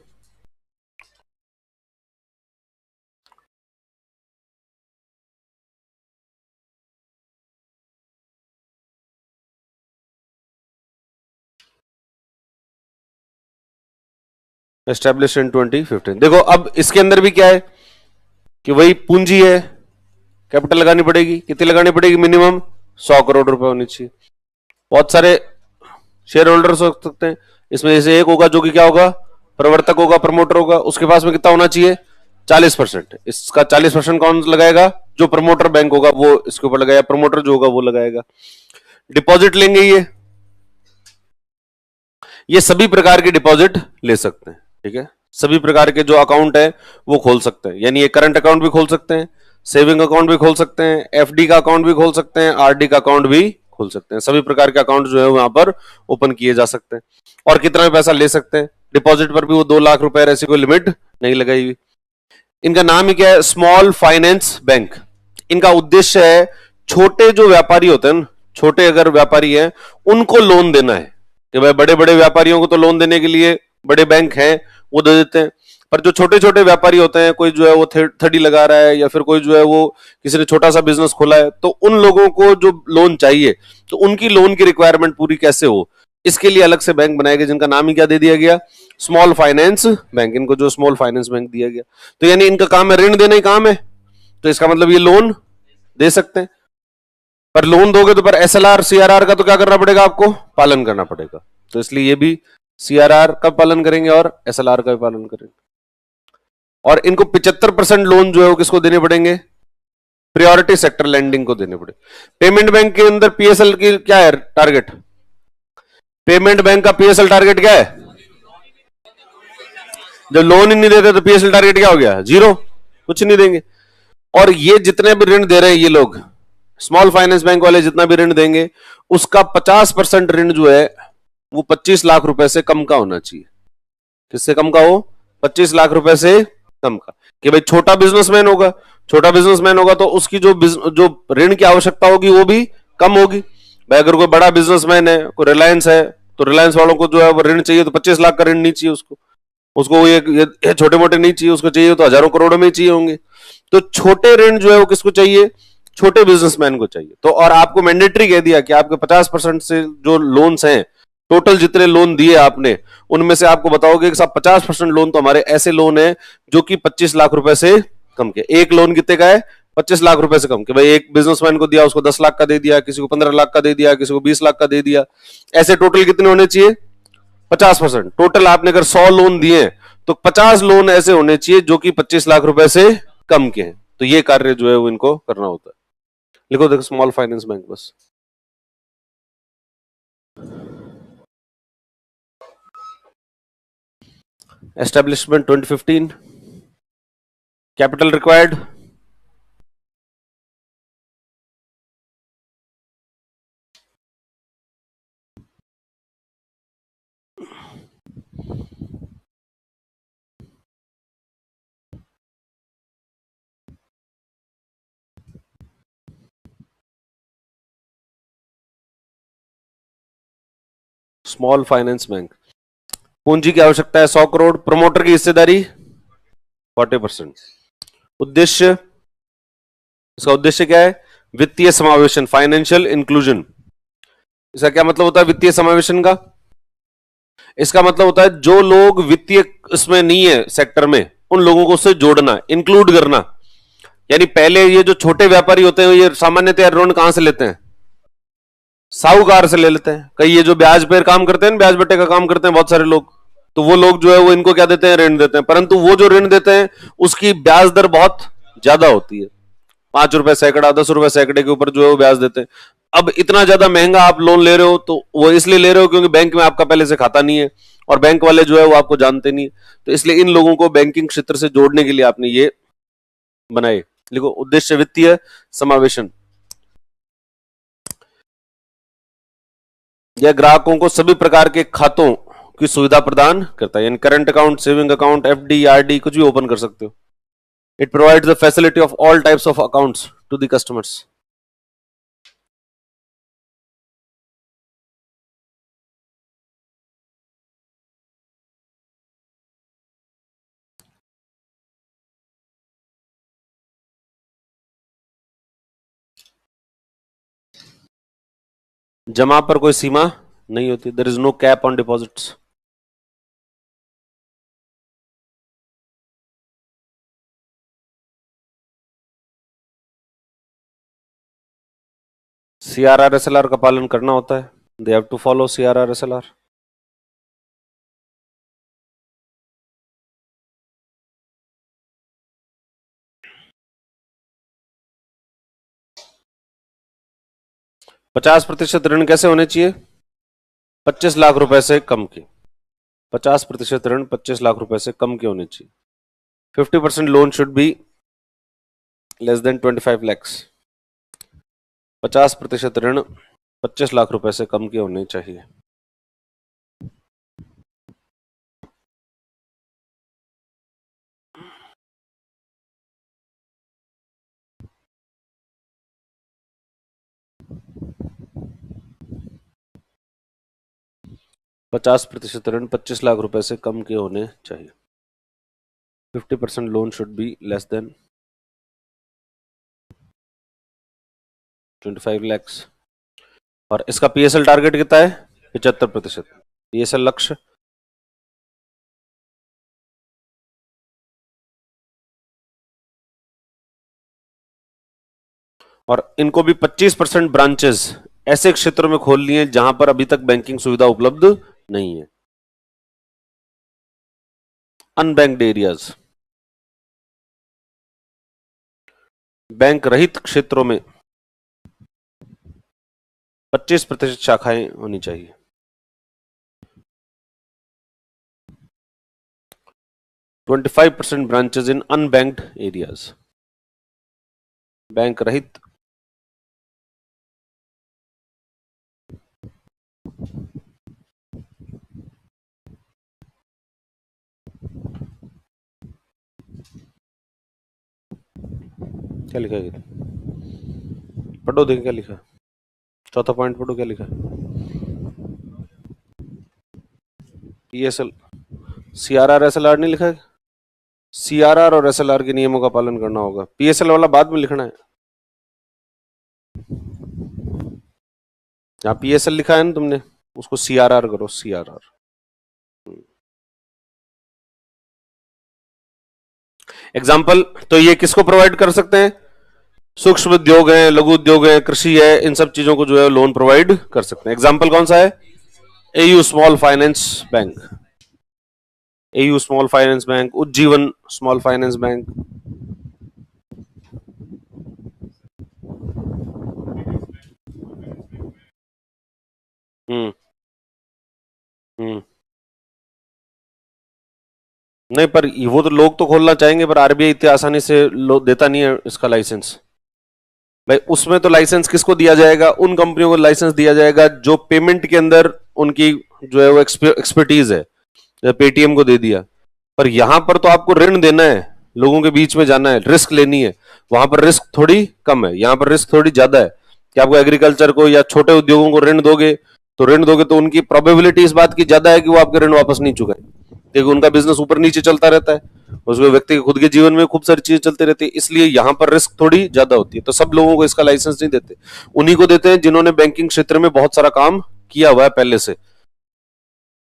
Establish in 2015। देखो अब इसके अंदर भी क्या है कि वही पूंजी है, कैपिटल लगानी पड़ेगी। कितनी लगानी पड़ेगी? मिनिमम 100 करोड़ रुपए होनी चाहिए। बहुत सारे शेयर होल्डर्स हो सकते हैं इसमें, जैसे एक होगा जो कि क्या होगा? प्रवर्तक होगा, प्रमोटर होगा। उसके पास में कितना होना चाहिए? 40%। इसका 40% कौन लगाएगा? जो प्रमोटर बैंक होगा वो इसके ऊपर लगाएगा, प्रमोटर जो होगा वो लगाएगा। डिपॉजिट लेंगे ये सभी प्रकार के डिपॉजिट ले सकते हैं, ठीक है। सभी प्रकार के जो अकाउंट है वो खोल सकते हैं। यानी ये करंट अकाउंट भी खोल सकते हैं, सेविंग अकाउंट भी खोल सकते हैं, एफडी का अकाउंट भी खोल सकते हैं, आरडी का अकाउंट भी खोल सकते हैं। सभी प्रकार के अकाउंट जो है वहां पर ओपन किए जा सकते हैं। और कितना भी पैसा ले सकते हैं। डिपॉजिट पर भी वो 2 लाख रुपए, ऐसी कोई लिमिट नहीं लगाई हुई। इनका नाम ही क्या है? Small finance bank. इनका उद्देश्य है छोटे जो व्यापारी होते हैं, छोटे अगर व्यापारी हैं उनको लोन देना है। कि भाई बड़े बड़े व्यापारियों को तो लोन देने के लिए बड़े बैंक हैं, वो दे देते हैं। पर जो छोटे छोटे व्यापारी होते हैं, कोई जो है वो थड़ी लगा रहा है या फिर कोई जो है वो किसी ने छोटा सा बिजनेस खोला है, तो उन लोगों को जो लोन चाहिए, तो उनकी लोन की रिक्वायरमेंट पूरी कैसे हो, इसके लिए अलग से बैंक बनाए गए, जिनका नाम ही क्या दे दिया गया? Small finance bank. इनको जो स्मॉल फाइनेंस बैंक दिया गया। तो यानी इनका काम है ऋण देना ही काम है। तो इसका मतलब ये लोन दे सकते हैं। पर लोन दोगे तो पर एसएलआर सीआरआर का तो क्या करना पड़ेगा? आपको पालन करना पड़ेगा। तो इसलिए ये भी सीआरआर का पालन करेंगे और एसएलआर का भी पालन करेंगे। और इनको 75% लोन जो है वो किसको देने पड़ेंगे? प्रायोरिटी सेक्टर लैंडिंग को देने पड़े। पेमेंट बैंक के अंदर पीएसएल की क्या है टारगेट? पेमेंट बैंक का पीएसएल टारगेट क्या है? जब लोन ही नहीं देते तो पीएसएल टारगेट क्या हो गया? जीरो, कुछ नहीं देंगे। और ये जितने भी ऋण दे रहे हैं ये लोग, स्मॉल फाइनेंस बैंक वाले जितना भी ऋण देंगे, उसका 50% ऋण जो है वो 25 लाख रुपए से कम का होना चाहिए। किससे कम का हो? 25 लाख रुपए से कम का। कि भाई छोटा बिजनेसमैन होगा, छोटा बिजनेसमैन होगा तो उसकी जो ऋण की आवश्यकता होगी वो भी कम होगी। भाई अगर कोई बड़ा बिजनेसमैन है, कोई रिलायंस है, तो रिलायंस वालों को जो है वो ऋण चाहिए तो 25 लाख का ऋण नहीं चाहिए उसको। उसको ये छोटे मोटे नहीं चाहिए, उसको चाहिए तो हजारों करोड़ों में ही चाहिए होंगे। तो छोटे ऋण जो है वो किसको चाहिए? छोटे बिजनेसमैन को चाहिए। तो और आपको मैंडेटरी कह दिया कि आपके 50% से जो लोन्स हैं, टोटल जितने लोन दिए आपने, उनमें से आपको बताओगे कि साहब 50% लोन तो हमारे ऐसे लोन है जो कि 25 लाख रुपए से कम के। एक लोन कितने का है? 25 लाख रुपए से कम के। भाई एक बिजनेसमैन को दिया, उसको 10 लाख का दे दिया, किसी को 15 लाख का दे दिया, किसी को 20 लाख का दे दिया। ऐसे टोटल कितने होने चाहिए? 50%। टोटल आपने अगर 100 लोन दिए तो 50 लोन ऐसे होने चाहिए जो कि 25 लाख रुपए से कम के हैं। तो ये कार्य जो है वो इनको करना होता है। लिखो देखो स्मॉल फाइनेंस बैंक बस। Establishment 2015। Capital required small finance bank. पूंजी की आवश्यकता है 100 करोड़, प्रमोटर की हिस्सेदारी 40%। उद्देश्य, इसका उद्देश्य क्या है? वित्तीय समावेशन, फाइनेंशियल इंक्लूजन। इसका क्या मतलब होता है वित्तीय समावेशन का? इसका मतलब होता है जो लोग वित्तीय इसमें नहीं है सेक्टर में, उन लोगों को उससे जोड़ना, इंक्लूड करना। यानी पहले ये जो छोटे व्यापारी होते हैं ये सामान्यतः ऋण कहां से लेते हैं? साहूकार से ले लेते हैं। कई ये जो ब्याज पर काम करते हैं, ब्याज बट्टे का काम करते हैं बहुत सारे लोग, तो वो लोग जो है वो इनको क्या देते हैं? ऋण देते हैं। परंतु वो जो ऋण देते हैं उसकी ब्याज दर बहुत ज्यादा होती है, 5 रुपए सैकड़ा, 10 रुपए सैकड़े के ऊपर जो है वो ब्याज देते हैं। अब इतना ज्यादा महंगा आप लोन ले रहे हो तो वो इसलिए ले रहे हो क्योंकि बैंक में आपका पहले से खाता नहीं है और बैंक वाले जो है वो आपको जानते नहीं है, तो इसलिए इन लोगों को बैंकिंग क्षेत्र से जोड़ने के लिए आपने ये बनाए। लिखो, उद्देश्य वित्तीय समावेशन। यह ग्राहकों को सभी प्रकार के खातों की सुविधा प्रदान करता है, यानी current account, saving account, FD, RD कुछ भी ओपन कर सकते हो। It provides the facility of all types of accounts to the customers. जमा पर कोई सीमा नहीं होती, there is no cap on deposits. CRR SLR का पालन करना होता है, they have to follow CRR SLR. पचास प्रतिशत ऋण कैसे होने चाहिए? 25 लाख रुपए से कम के। 50% ऋण 25 लाख रुपए से कम के होने चाहिए। 50% loan should be less than 25 lakhs. 50% ऋण 25 लाख रुपए से कम के होने चाहिए। पचास प्रतिशत ऋण 25 लाख रुपए से कम के होने चाहिए। 50% loan should be less than 25 lakhs. और इसका पीएसएल टारगेट कितना है? 75%। पीएसएल लक्ष्य और इनको भी 25% ब्रांचेस ऐसे क्षेत्रों में खोल लिए जहां पर अभी तक बैंकिंग सुविधा उपलब्ध नहीं है। अनबैंक्ड एरियाज, बैंक रहित क्षेत्रों में 25% शाखाएं होनी चाहिए। %25 branches in unbanked areas, bank रहित क्या लिखा है? पढ़ो, देखिए क्या लिखा है। चौथा पॉइंट पढ़ो, क्या लिखा है? पीएसएल, सीआरआर एसएलआर नहीं लिखा है? सीआरआर और एसएलआर के नियमों का पालन करना होगा। पीएसएल वाला बाद में लिखना है। यहाँ पीएसएल लिखा है ना तुमने, उसको सीआरआर करो, सीआरआर। एग्जाम्पल, तो ये किसको प्रोवाइड कर सकते हैं? सूक्ष्म उद्योग है, लघु उद्योग है, कृषि है, इन सब चीजों को जो है लोन प्रोवाइड कर सकते हैं। एग्जाम्पल कौन सा है? AU small finance bank, AU small finance bank, Ujjivan small finance bank. हम्म हम्म नहीं, पर वो तो लोग तो खोलना चाहेंगे, पर आरबीआई इतनी आसानी से देता नहीं है इसका लाइसेंस। भाई उसमें तो लाइसेंस किसको दिया जाएगा? उन कंपनियों को लाइसेंस दिया जाएगा जो पेमेंट के अंदर उनकी जो है वो एक्सपर्टीज है। पेटीएम को दे दिया, पर यहां पर तो आपको ऋण देना है, लोगों के बीच में जाना है, रिस्क लेनी है। वहां पर रिस्क थोड़ी कम है, यहां पर रिस्क थोड़ी ज्यादा है कि आपको एग्रीकल्चर को या छोटे उद्योगों को ऋण दोगे तो ऋण दोगे तो उनकी प्रोबेबिलिटी इस बात की ज्यादा है कि वो आपके ऋण वापस नहीं चुकाए, क्योंकि उनका बिजनेस ऊपर नीचे चलता रहता है, उसमें व्यक्ति के खुद के जीवन में खूब सारी चीजें चलती रहती है, इसलिए यहां पर रिस्क थोड़ी ज्यादा होती है। तो सब लोगों को इसका लाइसेंस नहीं देते, उन्हीं को देते हैं जिन्होंने बैंकिंग क्षेत्र में बहुत सारा काम किया हुआ है पहले से।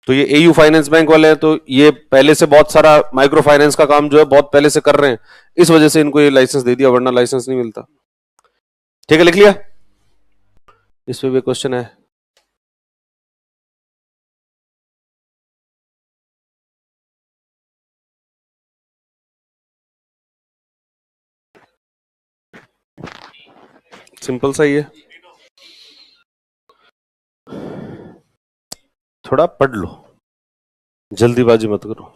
तो ये एयू फाइनेंस बैंक वाले हैं, तो ये पहले से बहुत सारा माइक्रो फाइनेंस का काम जो है बहुत पहले से कर रहे हैं, इस वजह से इनको ये लाइसेंस दे दिया, वरना लाइसेंस नहीं मिलता। ठीक है, लिख लिया? इस पे भी क्वेश्चन है। सिंपल सा ही है, थोड़ा पढ़ लो, जल्दीबाजी मत करो।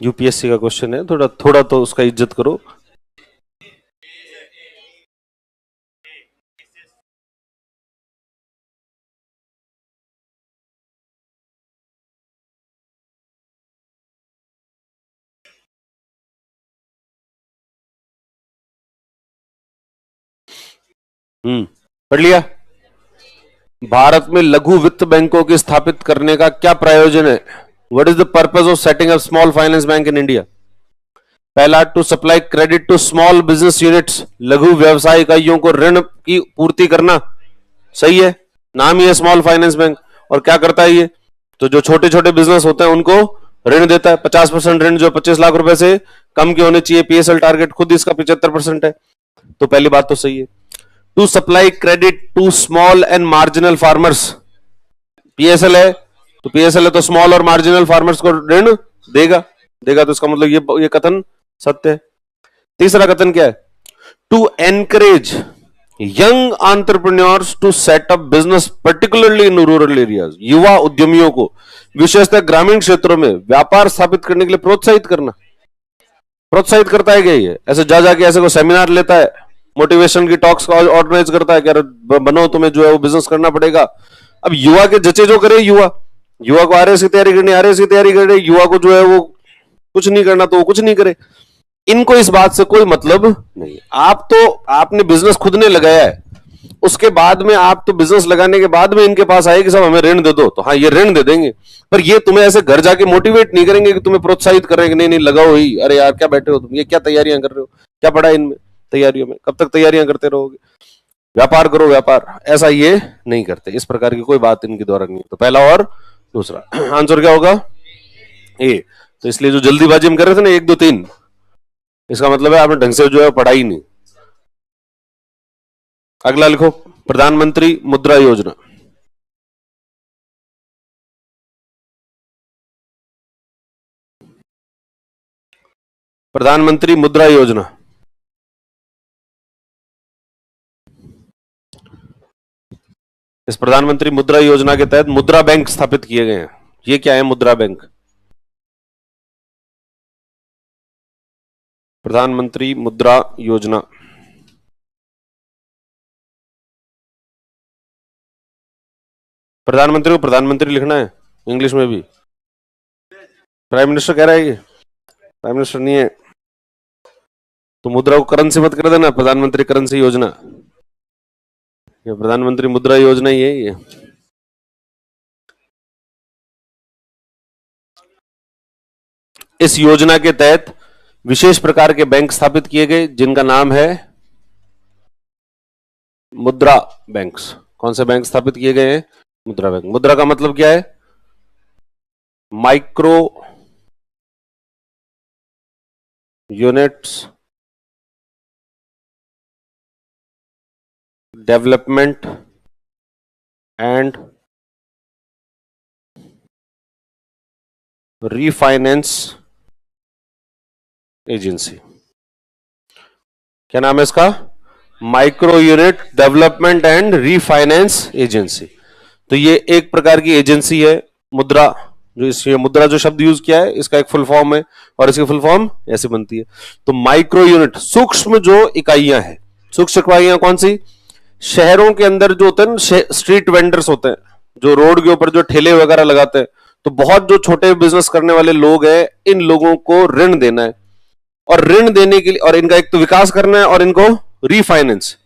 यूपीएससी का क्वेश्चन है, थोड़ा थोड़ा तो उसका इज्जत करो। पढ़ लिया? भारत में लघु वित्त बैंकों की स्थापित करने का क्या प्रयोजन है? What is the purpose of setting up small finance bank in India? पहला, to supply credit to small business units, लघु व्यवसाय इकाइयों को ऋण की पूर्ति करना। सही है, नाम ही है स्मॉल फाइनेंस बैंक। और क्या करता है ये? तो जो छोटे छोटे बिजनेस होते हैं उनको ऋण देता है। 50% ऋण जो 25 लाख रुपए से कम के होने चाहिए, पीएसएल टारगेट खुद इसका 75% है। तो पहली बात तो सही है। To supply credit to small and marginal farmers, PSL है तो पीएसएल है तो स्मॉल और मार्जिनल फार्मर्स को ऋण देगा। देगा तो इसका मतलब ये कथन सत्य है। तीसरा कथन क्या है? To encourage young entrepreneurs to set up business particularly in rural areas, युवा उद्यमियों को विशेषतः ग्रामीण क्षेत्रों में व्यापार स्थापित करने के लिए प्रोत्साहित करना। प्रोत्साहित करता है क्या ये? ऐसे जा जाके ऐसे को सेमिनार लेता है, मोटिवेशन की टॉक्स ऑर्गेनाइज करता है कि बनो, तुम्हें जो है वो बिजनेस करना पड़ेगा। अब युवा के जचे जो करे, युवा को आरएस की तैयारी करनी, आरएस की तैयारी करे, युवा को जो है वो कुछ नहीं करना तो वो कुछ नहीं करे। इनको इस बात से कोई मतलब नहीं। आपने बिजनेस खुद ने लगाया है, उसके बाद में आप तो बिजनेस लगाने के बाद में इनके पास आए कि सब हमें ऋण दे दो, तो हाँ ये ऋण दे देंगे, पर ये तुम्हें ऐसे घर जाके मोटिवेट नहीं करेंगे कि तुम्हें प्रोत्साहित करेंगे, नहीं नहीं लगाओ ही, अरे यार क्या बैठे हो तुम, ये क्या तैयारियां कर रहे हो, क्या पढ़ा इनमें तैयारियों में, कब तक तैयारियां करते रहोगे, व्यापार करो व्यापार, ऐसा ये नहीं करते। इस प्रकार की कोई बात इनके द्वारा नहीं। तो पहला और दूसरा आंसर क्या होगा? ए। तो इसलिए जो जल्दीबाजी हम कर रहे थे ना 1 2 3, इसका मतलब है आपने ढंग से जो है पढ़ाई नहीं। अगला लिखो, प्रधानमंत्री मुद्रा योजना। प्रधानमंत्री मुद्रा योजना, इस प्रधानमंत्री मुद्रा योजना के तहत मुद्रा बैंक स्थापित किए गए हैं। ये क्या है मुद्रा बैंक? प्रधानमंत्री मुद्रा योजना, प्रधानमंत्री को प्रधानमंत्री लिखना है इंग्लिश में भी। प्राइम मिनिस्टर कह रहा है ये, प्राइम मिनिस्टर नहीं है तो मुद्रा को करेंसी मत कर देना, प्रधानमंत्री करेंसी योजना। ये प्रधानमंत्री मुद्रा योजना ही है ये। इस योजना के तहत विशेष प्रकार के बैंक स्थापित किए गए जिनका नाम है मुद्रा बैंक्स। कौन से बैंक स्थापित किए गए हैं? मुद्रा बैंक। मुद्रा का मतलब क्या है? Micro units development and refinance agency. क्या नाम है इसका? Micro unit development and refinance agency. तो ये एक प्रकार की एजेंसी है मुद्रा, जो इसमें मुद्रा जो शब्द यूज किया है इसका एक फुल फॉर्म है और इसकी फुल फॉर्म ऐसे बनती है। तो माइक्रो यूनिट, सूक्ष्म जो इकाइयां हैं। सूक्ष्म इकाइयां कौन सी? शहरों के अंदर जो होते हैं स्ट्रीट वेंडर्स होते हैं, जो रोड के ऊपर जो ठेले वगैरह लगाते हैं, तो बहुत जो छोटे बिजनेस करने वाले लोग हैं, इन लोगों को ऋण देना है। और ऋण देने के लिए, और इनका एक तो विकास करना है और इनको रीफाइनेंस।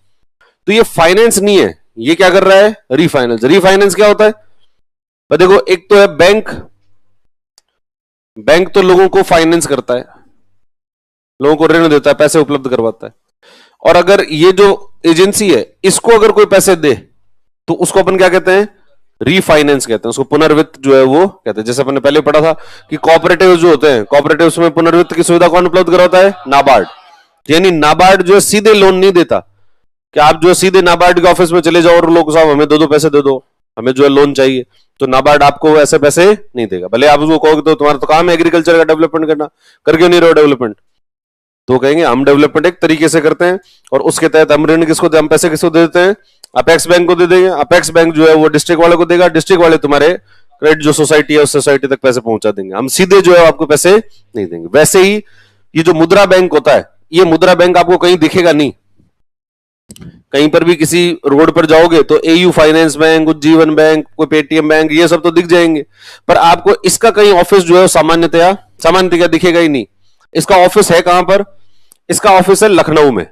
तो ये फाइनेंस नहीं है, ये क्या कर रहा है, रीफाइनेंस। रीफाइनेंस क्या होता है, तो देखो एक तो है बैंक, बैंक तो लोगों को फाइनेंस करता है, लोगों को ऋण देता है, पैसे उपलब्ध करवाता है। और अगर ये जो एजेंसी है इसको अगर कोई पैसे दे तो उसको अपन क्या कहते हैं, रीफाइनेंस कहते हैं, उसको पुनर्वित्त जो है वो कहते हैं। जैसे अपन ने पहले पढ़ा था कि कोऑपरेटिव जो होते हैं, कोऑपरेटिव्स में पुनर्वित्त की सुविधा कौन उपलब्ध करवाता है, नाबार्ड। यानी नाबार्ड जो है सीधे लोन नहीं देता कि आप जो है सीधे नाबार्ड के ऑफिस में चले जाओ और लोग साहब हमें दो पैसे दे दो, हमें जो है लोन चाहिए, तो नाबार्ड आपको ऐसे पैसे नहीं देगा। भले आप उसको कहोगे तो तुम्हारा तो काम है एग्रीकल्चर का डेवलपमेंट करना, करके नहीं रहो डेवलपमेंट, तो कहेंगे हम डेवलपमेंट एक तरीके से करते हैं और उसके तहत हम ऋण किसको, हम पैसे किसको दे देते हैं, अपेक्स बैंक को दे देंगे। अपेक्स बैंक जो है वो डिस्ट्रिक्ट वाले को देगा, डिस्ट्रिक्ट वाले तुम्हारे क्रेडिट जो सोसाइटी है उस सोसाइटी तक पैसे पहुंचा देंगे, हम सीधे जो है आपको पैसे नहीं देंगे। वैसे ही ये जो मुद्रा बैंक होता है, ये मुद्रा बैंक आपको कहीं दिखेगा नहीं, कहीं पर भी किसी रोड पर जाओगे तो AU finance bank, Ujjivan bank, कोई पेटीएम बैंक, ये सब तो दिख जाएंगे, पर आपको इसका कहीं ऑफिस जो है सामान्यतया दिखेगा ही नहीं। इसका ऑफिस है कहां पर, इसका ऑफिस है लखनऊ में।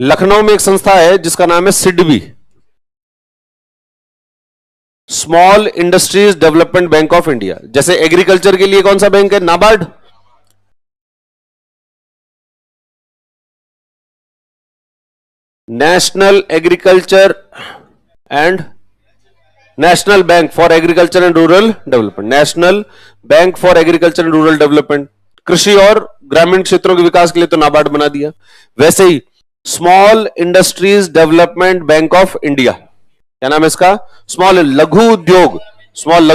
लखनऊ में एक संस्था है जिसका नाम है SIDBI, small industries development bank of India. जैसे एग्रीकल्चर के लिए कौन सा बैंक है, NABARD. National agriculture and national bank for agriculture and rural development, national bank for agriculture and rural development, कृषि और ग्रामीण क्षेत्रों के विकास के लिए तो नाबार्ड बना दिया। वैसे ही small industries development bank of India, क्या नाम है इसका, स्मॉल लघु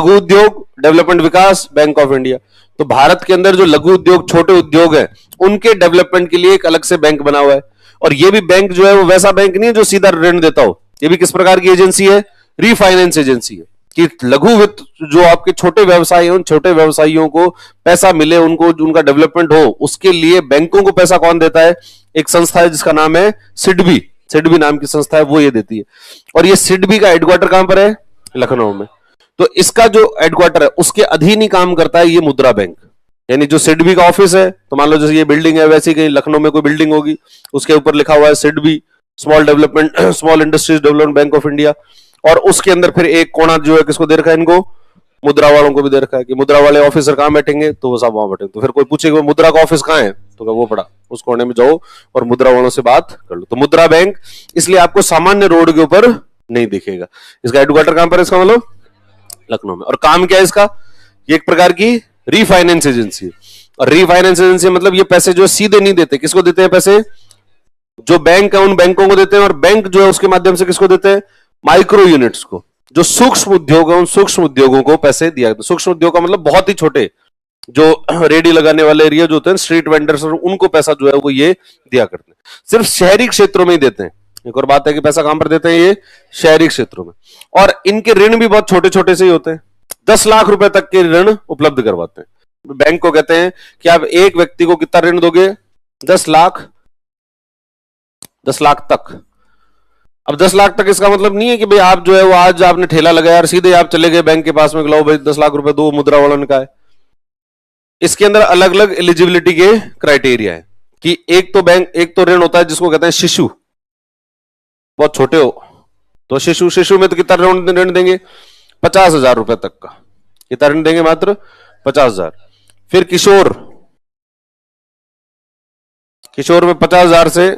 उद्योग डेवलपमेंट विकास बैंक ऑफ इंडिया। तो भारत के अंदर जो लघु उद्योग, छोटे उद्योग हैं, उनके डेवलपमेंट के लिए एक अलग से बैंक बना हुआ है। और ये भी बैंक जो है वो वैसा बैंक नहीं है जो सीधा ऋण देता हो, ये भी किस प्रकार की एजेंसी है, रीफाइनेंस एजेंसी है, कि लघु वित्त जो आपके छोटे व्यवसाय हैं, उन छोटे व्यवसायियों को पैसा मिले, उनको उनका डेवलपमेंट हो, उसके लिए बैंकों को पैसा कौन देता है, एक संस्था है जिसका नाम है सिडबी, सिडबी नाम की संस्था है, वो ये देती है। और ये सिडबी का हेडक्वार्टर कहां पर है, लखनऊ में। तो इसका जो हेडक्वार्टर है उसके अधीन ही काम करता है ये मुद्रा बैंक। यानी जो सिडबी का ऑफिस है, तो मान लो जैसे ये बिल्डिंग है, वैसे ही कहीं लखनऊ में कोई बिल्डिंग होगी, उसके ऊपर लिखा हुआ है SIDBI, small industries development bank of India. और उसके अंदर फिर एक कोना जो है किसको दे रखा है, इनको मुद्रा वालों को भी दे रखा है, कि मुद्रा वाले ऑफिसर कहां बैठेंगे, तो वो सब वहां बैठेंगे। तो फिर कोई पूछेगा मुद्रा का ऑफिस कहां है, तो वो पड़ा, उस कोने में जाओ और मुद्रा वालों से बात कर लो। तो मुद्रा बैंक इसलिए आपको सामान्य रोड के ऊपर नहीं दिखेगा। इसका हेडक्वार्टर कहां पर है, इसका मतलब लखनऊ में। और काम क्या है इसका, ये एक प्रकार की रीफाइनेंस एजेंसी है। और रीफाइनेंस एजेंसी मतलब ये पैसे जो सीधे नहीं देते, किसको देते हैं पैसे, जो बैंक है उन बैंकों को देते हैं, और बैंक जो है उसके माध्यम से किसको देते हैं, माइक्रो यूनिट्स को, जो सूक्ष्म उद्योग है उन सूक्ष्म उद्योगों को पैसे दिया जाता है। सूक्ष्म उद्योग का मतलब बहुत ही छोटे, जो रेडी लगाने वाले एरिया जो होते हैं, स्ट्रीट वेंडर्स, उनको पैसा जो है वो ये दिया करते हैं। सिर्फ शहरी क्षेत्रों में ही देते हैं। एक और बात है कि पैसा कहां पर देते हैं, ये शहरी क्षेत्रों में। और इनके ऋण भी बहुत छोटे छोटे से ही होते हैं, 10 लाख रुपए तक के ऋण उपलब्ध करवाते हैं। बैंक को कहते हैं कि आप एक व्यक्ति को कितना ऋण दोगे, 10 लाख तक। अब 10 लाख तक इसका मतलब नहीं है कि भाई आप जो है वो आज आपने ठेला लगाया और सीधे आप चले गए बैंक के पास में, लो भाई 10 लाख रुपए दो, मुद्रा वालों ने कहा है। इसके अंदर अलग अलग एलिजिबिलिटी के क्राइटेरिया है कि एक तो ऋण होता है जिसको कहते हैं शिशु, बहुत छोटे हो तो शिशु में तो कितना ऋण देंगे, 50,000 रुपए तक का, कितना ऋण देंगे, मात्र 50,000। फिर किशोर में 50,000 से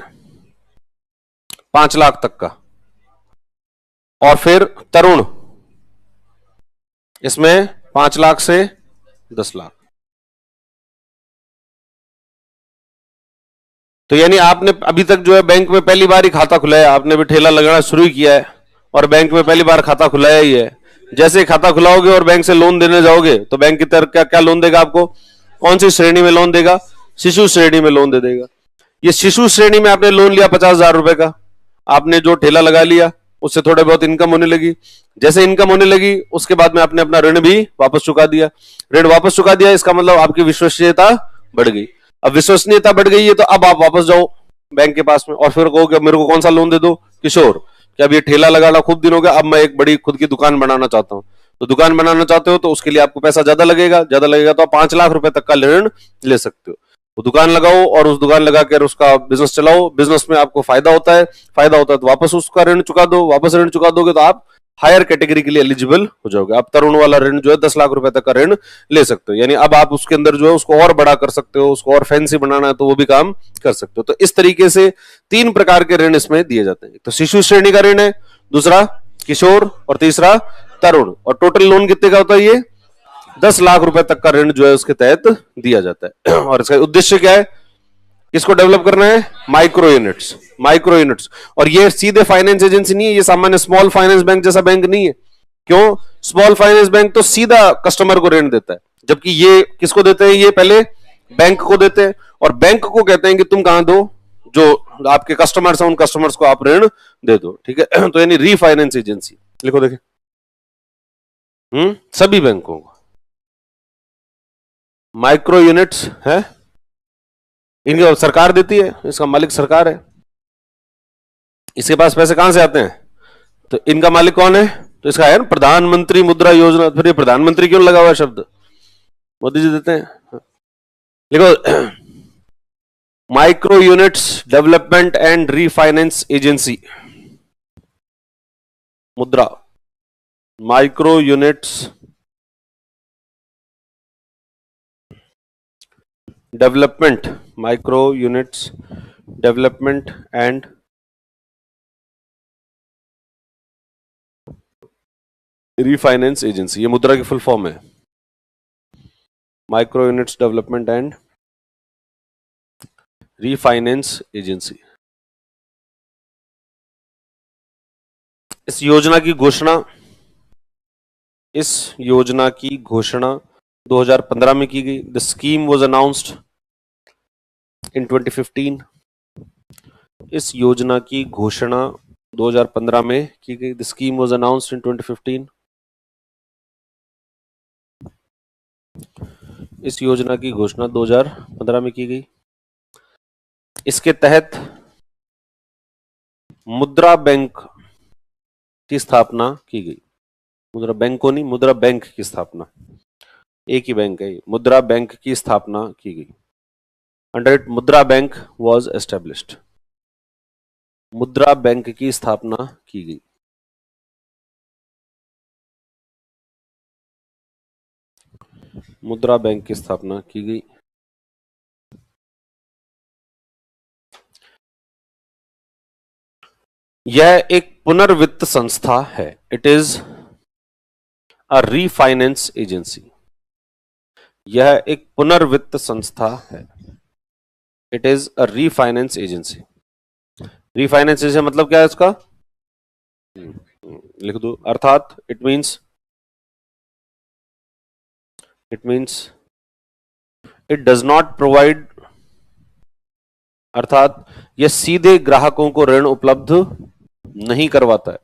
5 लाख तक का। और फिर तरुण, इसमें 5 लाख से 10 लाख। तो यानी आपने अभी तक जो है बैंक में पहली बार ही खाता खुलाया, आपने भी ठेला लगाना शुरू किया है और बैंक में पहली बार खाता खुलाया ही है। जैसे खाता खुलाओगे और बैंक से लोन देने जाओगे तो बैंक की तरफ क्या लोन देगा आपको, कौन सी श्रेणी में लोन देगा, शिशु श्रेणी में लोन दे देगा। ये शिशु श्रेणी में आपने लोन लिया 50,000 रुपए का, आपने जो ठेला लगा लिया उससे थोड़े बहुत इनकम होने लगी। जैसे इनकम होने लगी उसके बाद में आपने अपना ऋण भी वापस चुका दिया। ऋण वापस चुका दिया इसका मतलब आपकी विश्वसनीयता बढ़ गई। अब विश्वसनीयता बढ़ गई है तो अब आप वापस जाओ बैंक के पास में और फिर कहो कि मेरे को कौन सा लोन दे दो, किशोर, कि अब ये ठेला लगाना खूब दिन हो गया, अब मैं एक बड़ी खुद की दुकान बनाना चाहता हूं, तो दुकान बनाना चाहते हो तो उसके लिए आपको पैसा ज्यादा लगेगा तो आप 5 लाख रुपए तक का ऋण ले सकते हो। वो दुकान लगाओ और उस दुकान लगा कर उसका बिजनेस चलाओ, बिजनेस में आपको फायदा होता है तो वापस उसका ऋण चुका दो, वापस ऋण चुका दोगे तो आप हायर कैटेगरी के लिए एलिजिबल हो जाओगे। आप तरुण वाला ऋण जो है 10 लाख रुपए तक का ऋण ले सकते हो, यानी अब आप उसके अंदर जो है उसको और बड़ा कर सकते हो, उसको और फैंसी बनाना है तो वो भी काम कर सकते हो। तो इस तरीके से 3 प्रकार के ऋण इसमें दिए जाते हैं। तो शिशु श्रेणी का ऋण है, दूसरा किशोर और तीसरा तरुण। और टोटल लोन कितने का होता है? ये 10 लाख रुपए तक का ऋण जो है उसके तहत दिया जाता है। और इसका उद्देश्य क्या है? किसको डेवलप करना है? Micro units. और ये सीधे फाइनेंस एजेंसी नहीं है, ये सामान्य स्मॉल फाइनेंस बैंक जैसा बैंक नहीं है। क्यों? स्मॉल फाइनेंस बैंक तो सीधा कस्टमर को ऋण देता है, जबकि ये किसको देते हैं? ये पहले बैंक को देते हैं और बैंक को कहते हैं कि तुम कहां दो, जो आपके कस्टमर्स हैं उन कस्टमर्स को आप ऋण दे दो। ठीक है, तो यानी रीफाइनेंस एजेंसी लिखो, देखें सभी बैंकों को माइक्रो यूनिट्स है, इनकी सरकार देती है, इसका मालिक सरकार है। इसके पास पैसे कहां से आते हैं? तो इनका मालिक कौन है? तो इसका है ना प्रधानमंत्री मुद्रा योजना। फिर ये प्रधानमंत्री क्यों लगा हुआ शब्द? मोदी जी देते हैं। देखो, micro units development and refinance agency, Mudra, micro units development, micro units development and refinance agency, ये मुद्रा की फुल फॉर्म है, micro units development and refinance agency. इस योजना की घोषणा 2015 में की गई। The scheme was announced in 2015। इस योजना की घोषणा 2015 में की गई। The scheme was announced in 2015। इस योजना की घोषणा 2015 में की गई। इसके तहत मुद्रा बैंक की स्थापना की गई। मुद्रा बैंक को नहीं, मुद्रा बैंक की स्थापना, एक ही बैंक है, मुद्रा बैंक की स्थापना की गई। अंडर इट मुद्रा बैंक वॉज एस्टेब्लिश्ड। मुद्रा बैंक की स्थापना की गई। मुद्रा बैंक की स्थापना की गई। यह एक पुनर्वित्त संस्था है। It is a refinance agency. यह एक पुनर्वित्त संस्था है। It is a refinance agency. Refinance agency मतलब क्या है इसका? लिख दो, अर्थात it means it does not provide, अर्थात यह सीधे ग्राहकों को ऋण उपलब्ध नहीं करवाता है।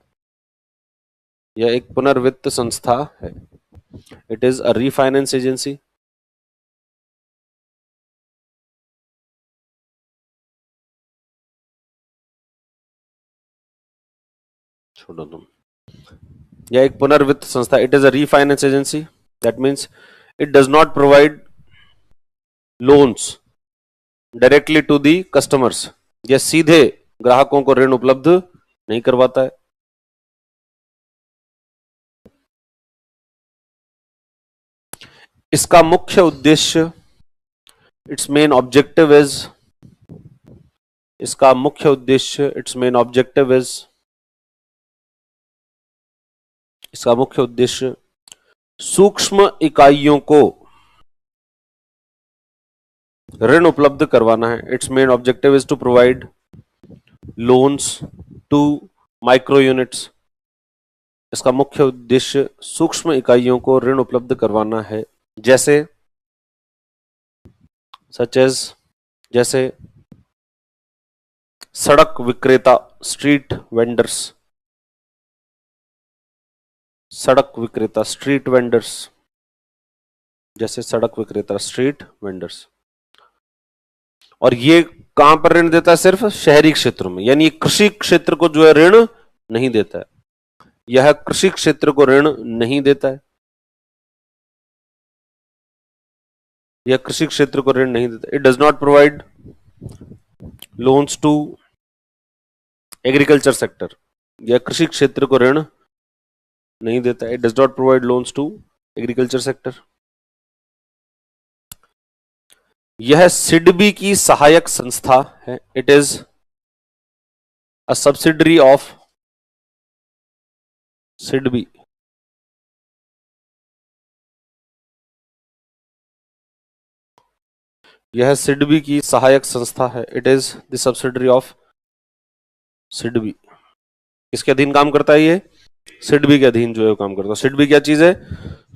यह एक पुनर्वित्त संस्था है। It is a refinance agency. छोड़ो तुम। यह एक पुनर्वित्त संस्था, it is a refinance agency. That means it does not provide loans directly to the customers. यह सीधे ग्राहकों को ऋण उपलब्ध नहीं करवाता है। इसका मुख्य उद्देश्य, इट्स मेन ऑब्जेक्टिव इज, इसका मुख्य उद्देश्य, इट्स मेन ऑब्जेक्टिव इज, इसका मुख्य उद्देश्य सूक्ष्म इकाइयों को ऋण उपलब्ध करवाना है। Its main objective is to provide loans to micro units. इसका मुख्य उद्देश्य सूक्ष्म इकाइयों को ऋण उपलब्ध करवाना है, जैसे सच एज, जैसे सड़क विक्रेता, स्ट्रीट वेंडर्स, सड़क विक्रेता, स्ट्रीट वेंडर्स, जैसे सड़क विक्रेता, स्ट्रीट वेंडर्स। और ये कहां पर ऋण देता है? सिर्फ शहरी क्षेत्रों में, यानी कृषि क्षेत्र को जो है ऋण नहीं देता है। यह कृषि क्षेत्र को ऋण नहीं देता है, यह कृषि क्षेत्र को ऋण नहीं देता। It does not provide loans to agriculture sector, यह कृषि क्षेत्र को ऋण नहीं देता। It does not provide loans to agriculture sector. यह सिडबी की सहायक संस्था है। It is a subsidiary of SIDBI. यह सिडबी की सहायक संस्था है। It is the subsidiary of SIDBI. किसके अधीन काम करता है ये? सिडबी के अधीन जो है काम करता है। सिडबी क्या चीज है?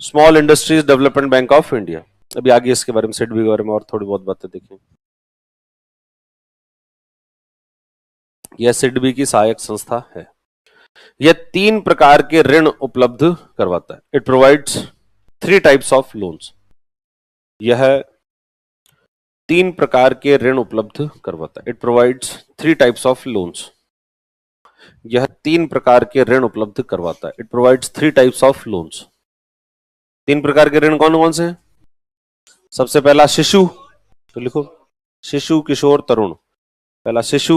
Small industries development bank of India. अभी आगे इसके बारे में, सिडबी के बारे में और थोड़ी बहुत बातें देखें। यह सिडबी की सहायक संस्था है। यह 3 प्रकार के ऋण उपलब्ध करवाता है। It provides 3 types of loans. यह 3 प्रकार के ऋण उपलब्ध करवाता है। It provides 3 types of loans. यह 3 प्रकार के ऋण उपलब्ध करवाता है। It provides 3 types of loans. 3 प्रकार के ऋण कौन कौन से हैं? सबसे पहला शिशु, तो लिखो शिशु, किशोर, तरुण। पहला शिशु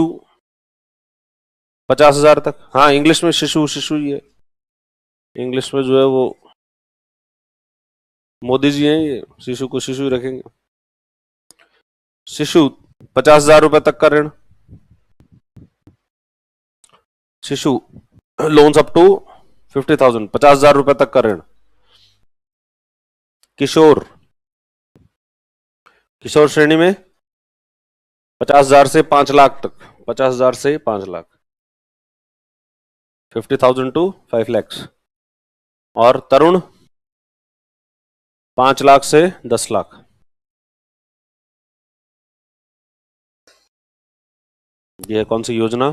50,000 तक। हाँ, इंग्लिश में शिशु शिशु ही है। इंग्लिश में जो है वो मोदी जी हैं, ये शिशु को शिशु ही रखेंगे। शिशु 50,000 रुपए तक का ऋण। शिशु लोन्स अप टू 50,000, 50,000 रुपए तक का ऋण। किशोर, किशोर श्रेणी में 50,000 से 5 लाख तक, 50,000 से 5 लाख, 50,000 टू 5 lakhs। और तरुण 5 लाख से 10 लाख। यह है कौन सी योजना?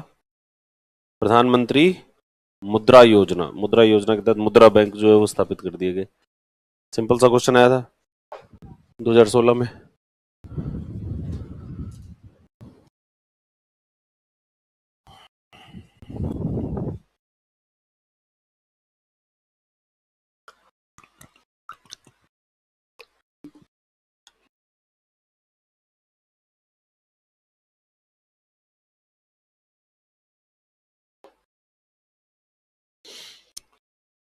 प्रधानमंत्री मुद्रा योजना। मुद्रा योजना के तहत मुद्रा बैंक जो है वो स्थापित कर दिए गए। सिंपल सा क्वेश्चन आया था 2016 में।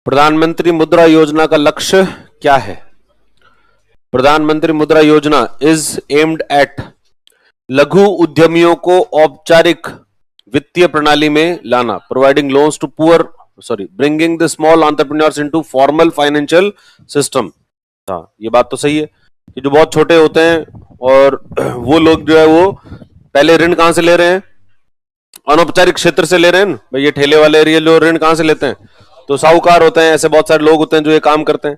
प्रधानमंत्री मुद्रा योजना का लक्ष्य क्या है? प्रधानमंत्री मुद्रा योजना इज एम्ड एट लघु उद्यमियों को औपचारिक वित्तीय प्रणाली में लाना, providing loans to poor, bringing the small entrepreneurs into formal financial system. हाँ, ये बात तो सही है कि जो बहुत छोटे होते हैं और वो लोग जो है वो पहले ऋण कहां से ले रहे हैं? अनौपचारिक क्षेत्र से ले रहे हैं भाई। ये ठेले वाले एरिया लोग ऋण कहां से लेते हैं? तो साहूकार होते हैं, ऐसे बहुत सारे लोग होते हैं जो ये काम करते हैं।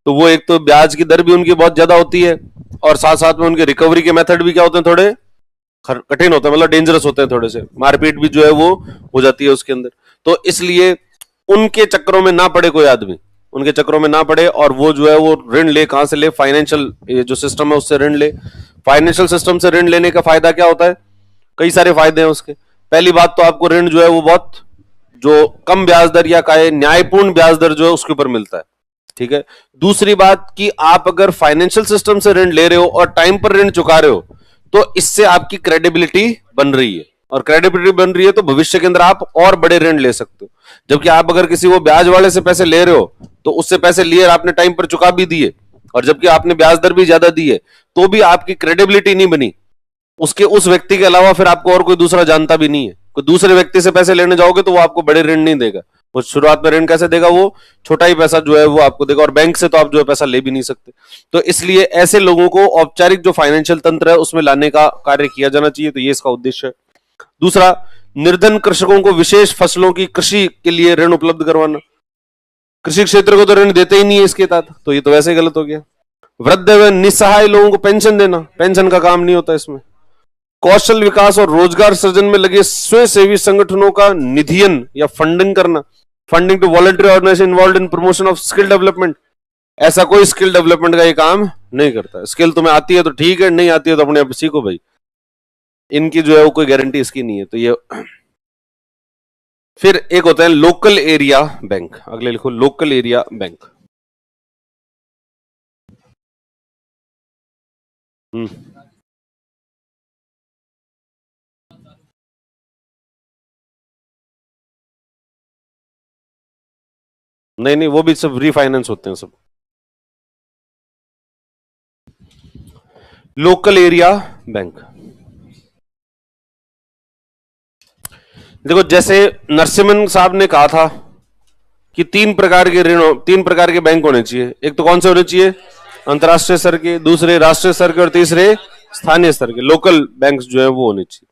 तो वो एक तो ब्याज की दर भी उनकी बहुत ज्यादा होती है और साथ साथ में उनके रिकवरी के मेथड भी क्या होते हैं? थोड़े कठिन होते हैं, मतलब डेंजरस होते हैं थोड़े से। मारपीट भी जो है वो हो जाती है उसके अंदर। तो इसलिए उनके चक्रों में ना पड़े कोई आदमी, उनके चक्रों में ना पड़े और वो जो है वो ऋण ले। कहां से ले? फाइनेंशियल जो सिस्टम है उससे ऋण ले। फाइनेंशियल सिस्टम से ऋण लेने का फायदा क्या होता है? कई सारे फायदे हैं उसके। पहली बात तो आपको ऋण जो है वो बहुत जो कम ब्याज दर या का न्यायपूर्ण ब्याज दर जो है उसके ऊपर मिलता है। ठीक है। दूसरी बात कि आप अगर फाइनेंशियल सिस्टम से ऋण ले रहे हो और टाइम पर ऋण चुका रहे हो तो इससे आपकी क्रेडिबिलिटी बन रही है, और क्रेडिबिलिटी बन रही है तो भविष्य के अंदर आप और बड़े ऋण ले सकते हो। जबकि आप अगर किसी वो ब्याज वाले से पैसे ले रहे हो तो उससे पैसे लिए आपने टाइम पर चुका भी दिए और जबकि आपने ब्याज दर भी ज्यादा दी है तो भी आपकी क्रेडिबिलिटी नहीं बनी। उसके उस व्यक्ति के अलावा फिर आपको और कोई दूसरा जानता भी नहीं है। कोई दूसरे व्यक्ति से पैसे लेने जाओगे तो वो आपको बड़े ऋण नहीं देगा। वो शुरुआत में ऋण कैसे देगा? वो छोटा ही पैसा जो है वो आपको देगा और बैंक से तो आप जो है पैसा ले भी नहीं सकते। तो इसलिए ऐसे लोगों को औपचारिक जो फाइनेंशियल तंत्र है उसमें लाने का कार्य किया जाना चाहिए। तो ये इसका उद्देश्य है। दूसरा, निर्धन कृषकों को विशेष फसलों की कृषि के लिए ऋण उपलब्ध करवाना। कृषि क्षेत्र को तो ऋण देते ही नहीं है इसके तहत, तो ये तो वैसे गलत हो गया। वृद्ध एवं निस्सहाय लोगों को पेंशन देना, पेंशन का काम नहीं होता इसमें। कौशल विकास और रोजगार सृजन में लगे स्वयंसेवी संगठनों का निधियन या फंडिंग करना, funding to voluntary organisation involved in promotion of skill development. ऐसा कोई स्किल डेवलपमेंट का ये काम नहीं करता। स्किल तुम्हें आती है तो ठीक है, नहीं आती है तो अपने आप सीखो भाई। इनकी जो है वो कोई गारंटी इसकी नहीं है। तो ये फिर एक होता है लोकल एरिया बैंक, अगले लिखो लोकल एरिया बैंक। नहीं नहीं, वो भी सब रीफाइनेंस होते हैं सब। लोकल एरिया बैंक, देखो जैसे नरसिम्हन साहब ने कहा था कि तीन प्रकार के ऋण, तीन प्रकार के बैंक होने चाहिए। एक तो कौन से होने चाहिए? अंतर्राष्ट्रीय स्तर के, दूसरे राष्ट्रीय स्तर के, और तीसरे स्थानीय स्तर के, लोकल बैंक जो है वो होने चाहिए।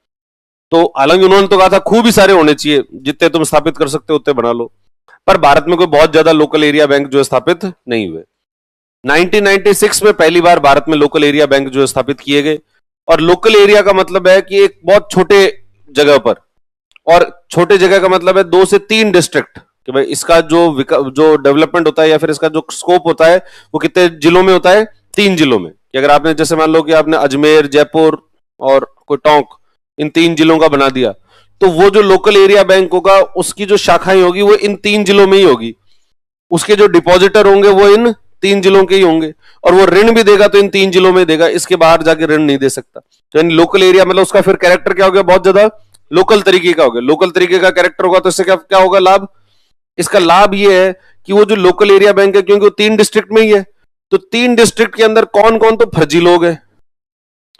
तो हालांकि उन्होंने तो कहा था खूब ही सारे होने चाहिए, जितने तुम स्थापित कर सकते हो उतने बना लो, पर भारत में कोई बहुत ज्यादा लोकल एरिया बैंक जो है स्थापित नहीं हुए। 1996 में पहली बार भारत में लोकल एरिया बैंक जो है स्थापित किए गए। और लोकल एरिया का मतलब है कि एक बहुत छोटे जगह पर, और छोटे जगह का मतलब है 2 से 3 डिस्ट्रिक्ट, कि भाई इसका जो डेवलपमेंट होता है या फिर इसका जो स्कोप होता है वो कितने जिलों में होता है? 3 जिलों में। कि अगर आपने जैसे मान लो कि आपने अजमेर, जयपुर और कोई टोंक, इन 3 जिलों का बना दिया, तो वो जो लोकल एरिया बैंक होगा उसकी जो शाखाएं होगी वो इन 3 जिलों में ही होगी, उसके जो डिपॉजिटर होंगे वो इन 3 जिलों के ही होंगे, और वो ऋण भी देगा तो इन 3 जिलों में देगा, इसके बाहर जाके ऋण नहीं दे सकता। तो यानी लोकल एरिया मतलब उसका फिर कैरेक्टर क्या हो गया? बहुत ज्यादा लोकल तरीके का हो गया। लोकल तरीके का कैरेक्टर होगा तो इससे क्या क्या होगा लाभ? इसका लाभ ये है कि वो जो लोकल एरिया बैंक है, क्योंकि वो 3 डिस्ट्रिक्ट में ही है, तो 3 डिस्ट्रिक्ट के अंदर कौन कौन तो फर्जी लोग हैं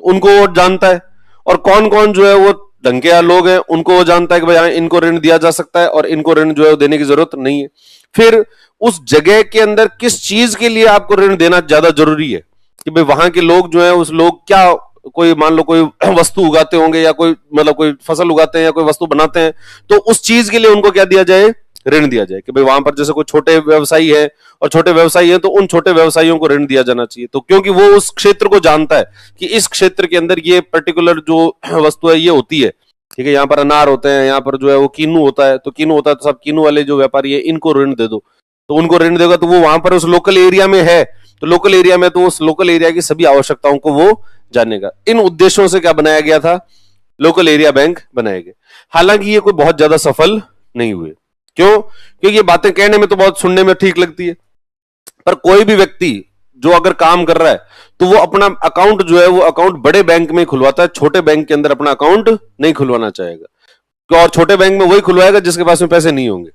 उनको वो जानता है, और कौन कौन जो है वो ढंगे लोग हैं उनको वो जानता है कि भाई इनको ऋण दिया जा सकता है और इनको ऋण जो है देने की जरूरत नहीं है। फिर उस जगह के अंदर किस चीज के लिए आपको ऋण देना ज्यादा जरूरी है, कि भाई वहां के लोग जो है उस लोग क्या, कोई मान लो कोई वस्तु उगाते होंगे या कोई मतलब कोई फसल उगाते हैं या कोई वस्तु बनाते हैं, तो उस चीज के लिए उनको क्या दिया जाए? ऋण दिया जाए। कि भाई वहां पर जैसे कोई छोटे व्यवसायी है और छोटे व्यवसायी है तो उन छोटे व्यवसायियों को ऋण दिया जाना चाहिए, तो क्योंकि वो उस क्षेत्र को जानता है कि इस क्षेत्र के अंदर ये पर्टिकुलर जो वस्तु है ये होती है। ठीक है, यहाँ पर अनार होते हैं, यहाँ पर जो है वो कीनू होता है, तो कीनू होता है तो सब कीनू वाले जो व्यापारी है इनको ऋण दे दो, तो उनको ऋण देगा तो वो वहां पर उस लोकल एरिया में है, तो लोकल एरिया में तो उस लोकल एरिया की सभी आवश्यकताओं को वो जानेगा। इन उद्देश्यों से क्या बनाया गया था? लोकल एरिया बैंक बनाए गए। हालांकि ये कोई बहुत ज्यादा सफल नहीं हुए। क्यों? क्योंकि ये बातें कहने में तो बहुत सुनने में ठीक लगती है, पर कोई भी व्यक्ति जो अगर काम कर रहा है तो वो अपना अकाउंट जो है वो अकाउंट बड़े बैंक में खुलवाता है, छोटे बैंक के अंदर अपना अकाउंट नहीं खुलवाना चाहेगा। और छोटे बैंक में वही खुलवाएगा जिसके पास में पैसे नहीं होंगे।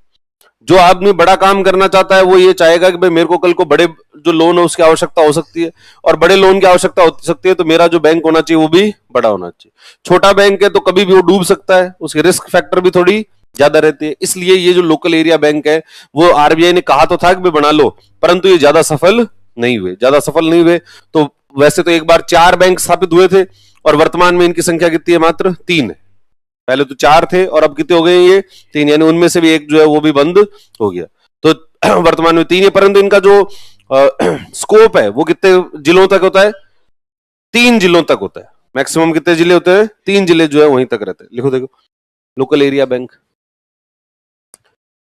जो आदमी बड़ा काम करना चाहता है वो ये चाहेगा कि भाई मेरे को कल को बड़े जो लोन है उसकी आवश्यकता हो सकती है, और बड़े लोन की आवश्यकता हो सकती है, तो मेरा जो बैंक होना चाहिए वो भी बड़ा होना चाहिए। छोटा बैंक है तो कभी भी वो डूब सकता है, उसकी रिस्क फैक्टर भी थोड़ी ज्यादा रहती है। इसलिए ये जो लोकल एरिया बैंक है वो आरबीआई ने कहा तो था कि बना लो, परंतु ये ज्यादा सफल नहीं हुए, ज्यादा सफल नहीं हुए। तो वैसे तो एक बार 4 बैंक स्थापित हुए थे, और वर्तमान में इनकी संख्या कितनी है? मात्र 3 है। पहले तो 4 थे और अब कितने हो गए ये? 3, यानी उनमें से भी एक जो है वो भी बंद हो गया। तो वर्तमान में 3 है, परंतु इनका जो स्कोप है वो कितने जिलों तक होता है? 3 जिलों तक होता है। मैक्सिमम कितने जिले होते हैं? 3 जिले जो है वहीं तक रहते हैं। लिखो देखो, लोकल एरिया बैंक,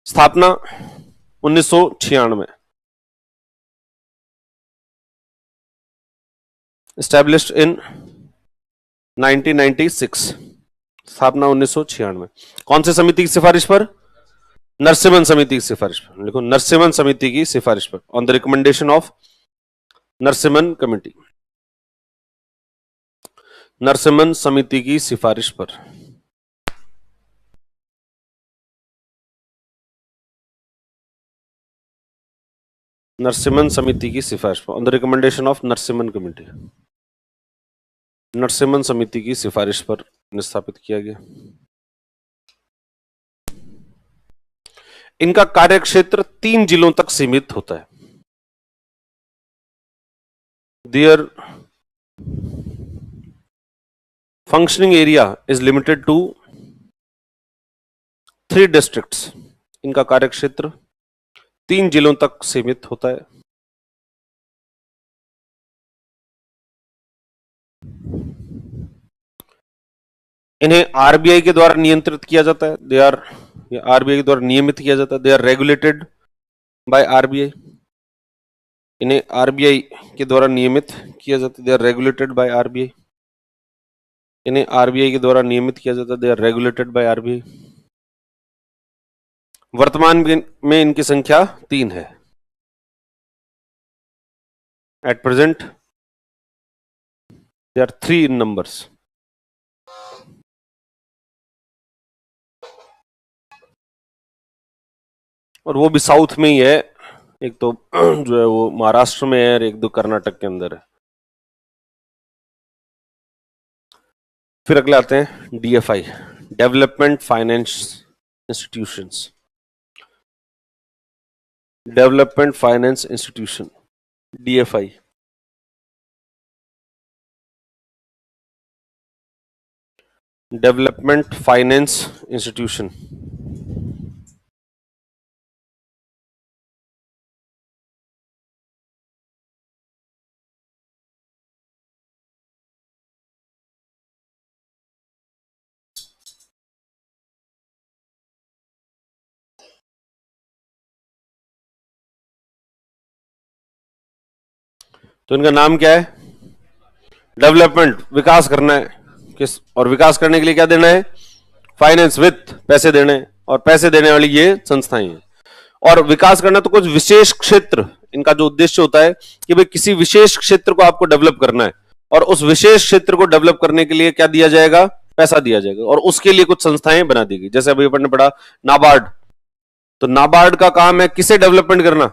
स्थापना 1996, एस्टैब्लिश्ड इन 1996, स्थापना 1996। कौन सी समिति की सिफारिश पर? नरसिम्हन समिति की सिफारिश पर। लिखो, नरसिम्हन समिति की सिफारिश पर, on the recommendation of Narasimhan committee, Narasimhan समिति की सिफारिश पर। नरसिम्हन समिति की सिफारिश पर, on the recommendation of Narasimhan committee, Narasimhan समिति की सिफारिश पर स्थापित किया गया। इनका कार्यक्षेत्र 3 जिलों तक सीमित होता है। Their functioning area is limited to 3 districts. इनका कार्यक्षेत्र 3 जिलों तक सीमित होता है। इन्हें आरबीआई के द्वारा नियंत्रित किया जाता है। दे आर, आरबीआई के द्वारा नियमित किया जाता है। They are regulated by RBI. इन्हें आरबीआई के द्वारा नियमित किया जाता है। They are regulated by RBI. इन्हें आरबीआई के द्वारा नियमित किया जाता है। They are regulated by RBI. वर्तमान में इनकी संख्या 3 है। At present they are 3 in numbers. और वो भी साउथ में ही है, एक तो जो है वो महाराष्ट्र में है और एक दो कर्नाटक के अंदर है। फिर अगले आते हैं DFI, development finance institutions. Development finance institution, DFI. Development finance institution. तो इनका नाम क्या है? डेवलपमेंट, विकास करना है किस, और विकास करने के लिए क्या देना है? फाइनेंस, वित्त, पैसे देने, और पैसे देने वाली ये संस्थाएं हैं। और विकास करना तो कुछ विशेष क्षेत्र, इनका जो उद्देश्य होता है कि भाई किसी विशेष क्षेत्र को आपको डेवलप करना है, और उस विशेष क्षेत्र को डेवलप करने के लिए क्या दिया जाएगा? पैसा दिया जाएगा, और उसके लिए कुछ संस्थाएं बना दी गई। जैसे अभी अपन ने पढ़ा नाबार्ड, तो नाबार्ड का काम है किसे डेवलपमेंट करना?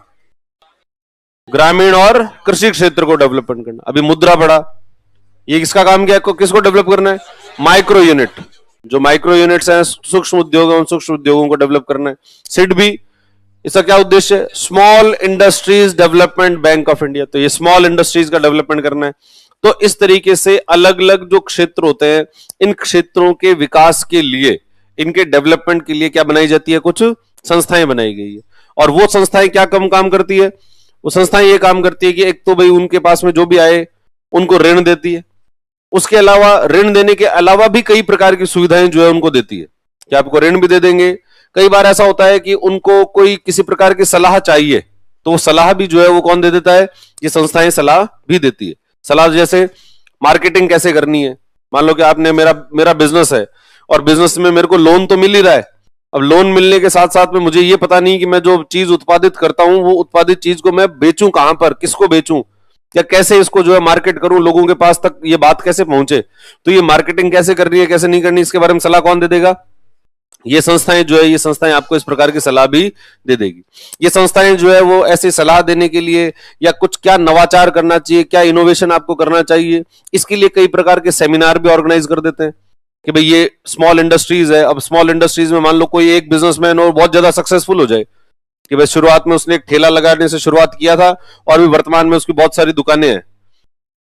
ग्रामीण और कृषि क्षेत्र को डेवलपमेंट करना। अभी मुद्रा पढ़ा, ये किसका काम क्या है? किसको डेवलप करना है? माइक्रो यूनिट, जो माइक्रो यूनिट्स हैं, सूक्ष्म उद्योगों, सूक्ष्म उद्योगों को डेवलप करना है। सिड भी, इसका क्या उद्देश्य है? Small industries development bank of India, तो ये स्मॉल इंडस्ट्रीज का डेवलपमेंट करना है। तो इस तरीके से अलग अलग जो क्षेत्र होते हैं, इन क्षेत्रों के विकास के लिए, इनके डेवलपमेंट के लिए क्या बनाई जाती है? कुछ संस्थाएं बनाई गई है। और वो संस्थाएं क्या कम काम करती है? वो संस्थाएं ये काम करती है कि एक तो भाई उनके पास में जो भी आए उनको ऋण देती है, उसके अलावा ऋण देने के अलावा भी कई प्रकार की सुविधाएं जो है उनको देती है कि आपको ऋण भी दे देंगे। कई बार ऐसा होता है कि उनको कोई किसी प्रकार की सलाह चाहिए, तो वो सलाह भी जो है वो कौन दे देता है? ये संस्थाएं सलाह भी देती है। सलाह जैसे मार्केटिंग कैसे करनी है। मान लो कि आपने मेरा बिजनेस है, और बिजनेस में मेरे को लोन तो मिल ही रहा है। अब लोन मिलने के साथ साथ में मुझे ये पता नहीं कि मैं जो चीज उत्पादित करता हूं, वो उत्पादित चीज को मैं बेचूं कहां पर, किसको बेचूं, या कैसे इसको जो है मार्केट करूं, लोगों के पास तक ये बात कैसे पहुंचे। तो ये मार्केटिंग कैसे करनी है, कैसे नहीं करनी, इसके बारे में सलाह कौन दे देगा? ये संस्थाएं जो है, ये संस्थाएं आपको इस प्रकार की सलाह भी दे देगी। ये संस्थाएं जो है वो ऐसी सलाह देने के लिए, या कुछ क्या नवाचार करना चाहिए, क्या इनोवेशन आपको करना चाहिए, इसके लिए कई प्रकार के सेमिनार भी ऑर्गेनाइज कर देते हैं कि भाई ये स्मॉल इंडस्ट्रीज है। अब स्मॉल इंडस्ट्रीज में मान लो कोई एक बिजनेसमैन और बहुत ज्यादा सक्सेसफुल हो जाए कि भाई शुरुआत में उसने एक ठेला लगाने से शुरुआत किया था, और भी वर्तमान में उसकी बहुत सारी दुकानें हैं।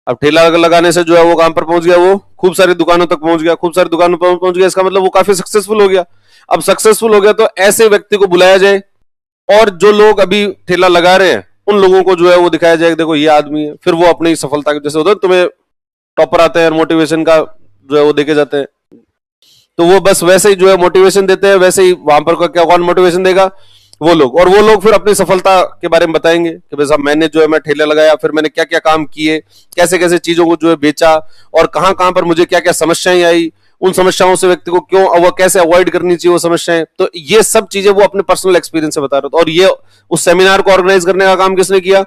अब ठेला लगाने से जो है वो काम पर पहुंच गया, वो खूब सारी दुकानों तक पहुंच गया, खूब सारी दुकानों पर पहुंच गया, इसका मतलब वो काफी सक्सेसफुल हो गया। अब सक्सेसफुल हो गया तो ऐसे व्यक्ति को बुलाया जाए, और जो लोग अभी ठेला लगा रहे हैं उन लोगों को जो है वो दिखाया जाए, देखो ये आदमी है। फिर वो अपनी सफलता के, जैसे होता है तुम्हें टॉपर आते हैं और मोटिवेशन का जो है वो देखे जाते हैं, तो वो बस वैसे ही जो है मोटिवेशन देते हैं, वैसे ही वहां पर क्या कौन मोटिवेशन देगा? वो लोग। और वो लोग फिर अपनी सफलता के बारे में बताएंगे कि भाई साहब मैंने जो है मैं ठेला लगाया, फिर मैंने क्या क्या काम किए, कैसे कैसे चीजों को जो है बेचा, और कहां कहां पर मुझे क्या क्या समस्याएं आई, उन समस्याओं से व्यक्ति को क्यों वो कैसे अवॉइड करनी चाहिए वो समस्याएं। तो ये सब चीजें वो अपने पर्सनल एक्सपीरियंस से बता रहे थे। और ये उस सेमिनार को ऑर्गेनाइज करने का काम किसने किया?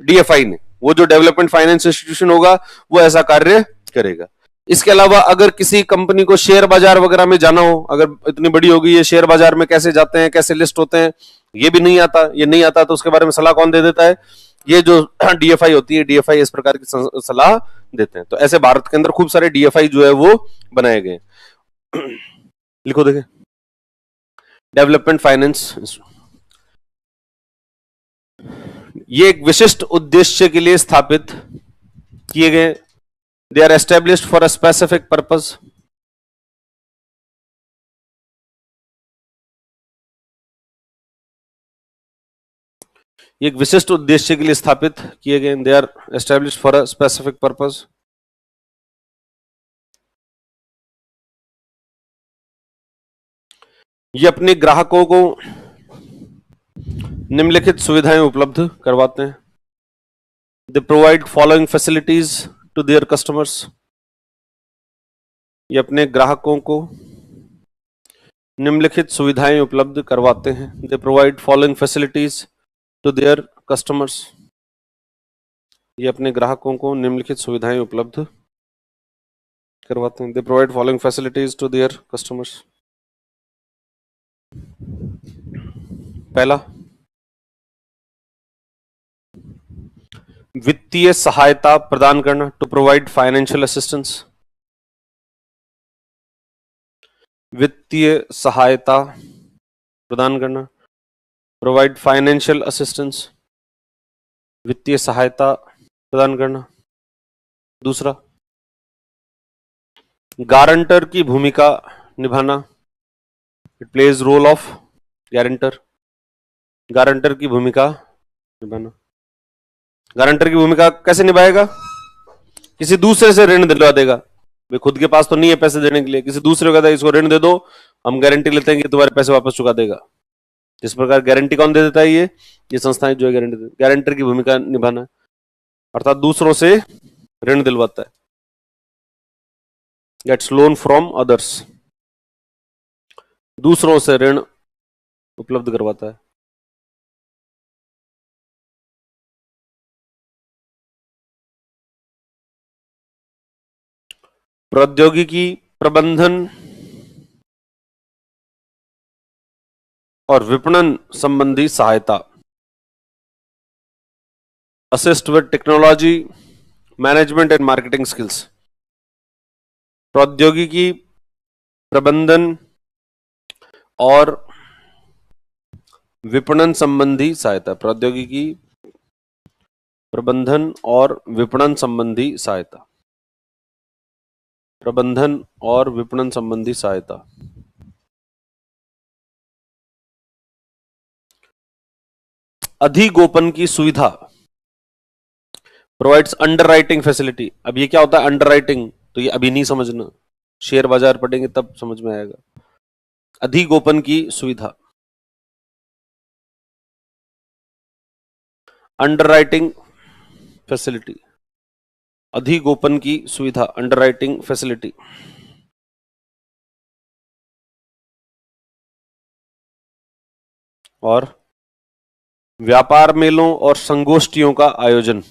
डीएफआई ने। वो जो डेवलपमेंट फाइनेंस इंस्टीट्यूशन होगा वो ऐसा कार्य करेगा। इसके अलावा अगर किसी कंपनी को शेयर बाजार वगैरह में जाना हो, अगर इतनी बड़ी होगी, ये शेयर बाजार में कैसे जाते हैं, कैसे लिस्ट होते हैं, ये भी नहीं आता, ये नहीं आता, तो उसके बारे में सलाह कौन दे देता है? ये जो डीएफआई होती है, डीएफआई इस प्रकार की सलाह देते हैं। तो ऐसे भारत के अंदर खूब सारे डीएफआई जो है वो बनाए गए। लिखो देखे, डेवलपमेंट फाइनेंस, ये एक विशिष्ट उद्देश्य के लिए स्थापित किए गए। They are established for a specific purpose. ये एक विशिष्ट उद्देश्य के लिए स्थापित किए गए। They are established for a specific purpose. ये अपने ग्राहकों को निम्नलिखित सुविधाएं उपलब्ध करवाते हैं। They provide following facilities to their customers. ये अपने ग्राहकों को निम्नलिखित सुविधाएं उपलब्ध करवाते हैं। They provide following facilities to their customers. ये अपने ग्राहकों को निम्नलिखित सुविधाएं उपलब्ध करवाते हैं। They provide following facilities to their customers. पहला, वित्तीय सहायता प्रदान करना, टू प्रोवाइड फाइनेंशियल असिस्टेंस। वित्तीय सहायता प्रदान करना, प्रोवाइड फाइनेंशियल असिस्टेंस, वित्तीय सहायता प्रदान करना। दूसरा, गारंटर की भूमिका निभाना, it plays role of guarantor. Guarantor की भूमिका निभाना। गारंटर की भूमिका कैसे निभाएगा? किसी दूसरे से ऋण दिलवा देगा, भाई खुद के पास तो नहीं है पैसे देने के लिए, किसी दूसरे को कहता है इसको ऋण दे दो, हम गारंटी लेते हैं कि तुम्हारे पैसे वापस चुका देगा। इस प्रकार गारंटी कौन दे देता है? ये संस्थाएं जो है गारंटी देती है। गारंटर की भूमिका निभाना अर्थात दूसरों से ऋण दिलवाता है, गेट्स लोन फ्रॉम अदर्स, दूसरों से ऋण उपलब्ध करवाता है। प्रौद्योगिकी प्रबंधन और विपणन संबंधी सहायता, assist with technology management and marketing skills. प्रौद्योगिकी प्रबंधन और विपणन संबंधी सहायता, प्रौद्योगिकी प्रबंधन और विपणन संबंधी सहायता, प्रबंधन और विपणन संबंधी सहायता। अधिगोपन की सुविधा, प्रोवाइड्स अंडरराइटिंग फैसिलिटी। अब ये क्या होता है अंडरराइटिंग? तो ये अभी नहीं समझना, शेयर बाजार पढ़ेंगे तब समझ में आएगा। अधिगोपन की सुविधा, अंडरराइटिंग फैसिलिटी, अधिगोपन की सुविधा, अंडरराइटिंग फैसिलिटी। और व्यापार मेलों और संगोष्ठियों का आयोजन,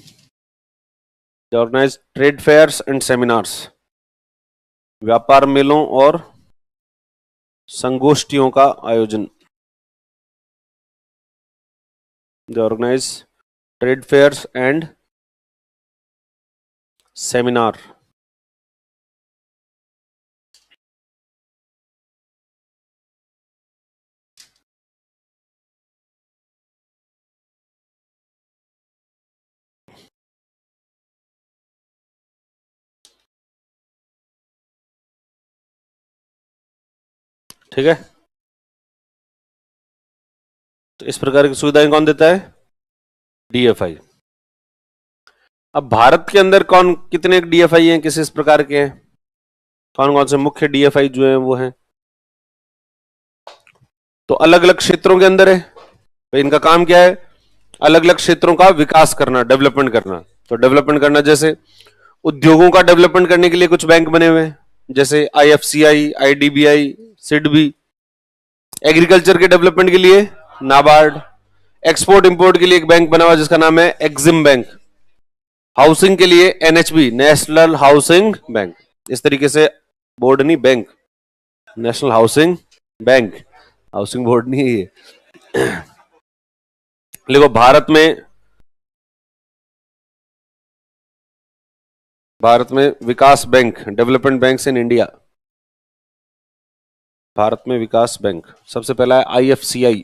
organise trade fairs and seminars. व्यापार मेलों और संगोष्ठियों का आयोजन, organise trade fairs and seminar. ठीक है, तो इस प्रकार की सुविधाएं कौन देता है? डीएफआई। अब भारत के अंदर कौन कितने डीएफआई हैं, किस इस प्रकार के हैं, कौन कौन से मुख्य डीएफआई जो हैं वो हैं? तो अलग अलग क्षेत्रों के अंदर है, तो इनका काम क्या है? अलग अलग क्षेत्रों का विकास करना, डेवलपमेंट करना। तो डेवलपमेंट करना जैसे उद्योगों का डेवलपमेंट करने के लिए कुछ बैंक बने हुए हैं, जैसे आईएफसीआई, आईडीबीआई, सिडबी। एग्रीकल्चर के डेवलपमेंट के लिए नाबार्ड। एक्सपोर्ट इंपोर्ट के लिए एक बैंक बना हुआ जिसका नाम है एक्सिम बैंक। हाउसिंग के लिए एनएचबी, नेशनल हाउसिंग बैंक। इस तरीके से बोर्ड नहीं, bank, national housing bank, housing board नहीं है ये। देखो भारत में विकास bank, development banks in India. Bharat में विकास बैंक सबसे पहला है IFCI,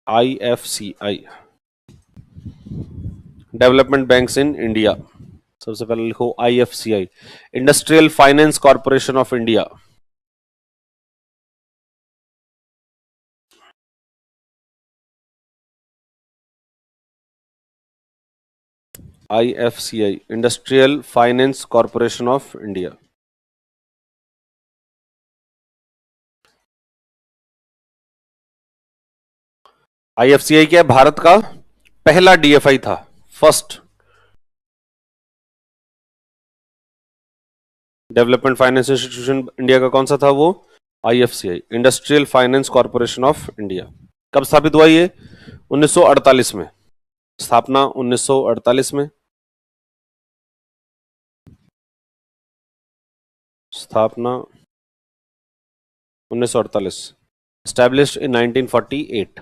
IFCI, development banks in India. सबसे पहले लिखो IFCI, industrial finance corporation of India. IFCI, industrial finance corporation of India. IFCI क्या है? भारत का पहला डीएफआई था, first development finance institution India का कौन सा था? वो IFCI, industrial finance corporation of India. कब स्थापित हुआ ये? 1948 में। स्थापना 1948 में। स्थापना 1948। established in 1948।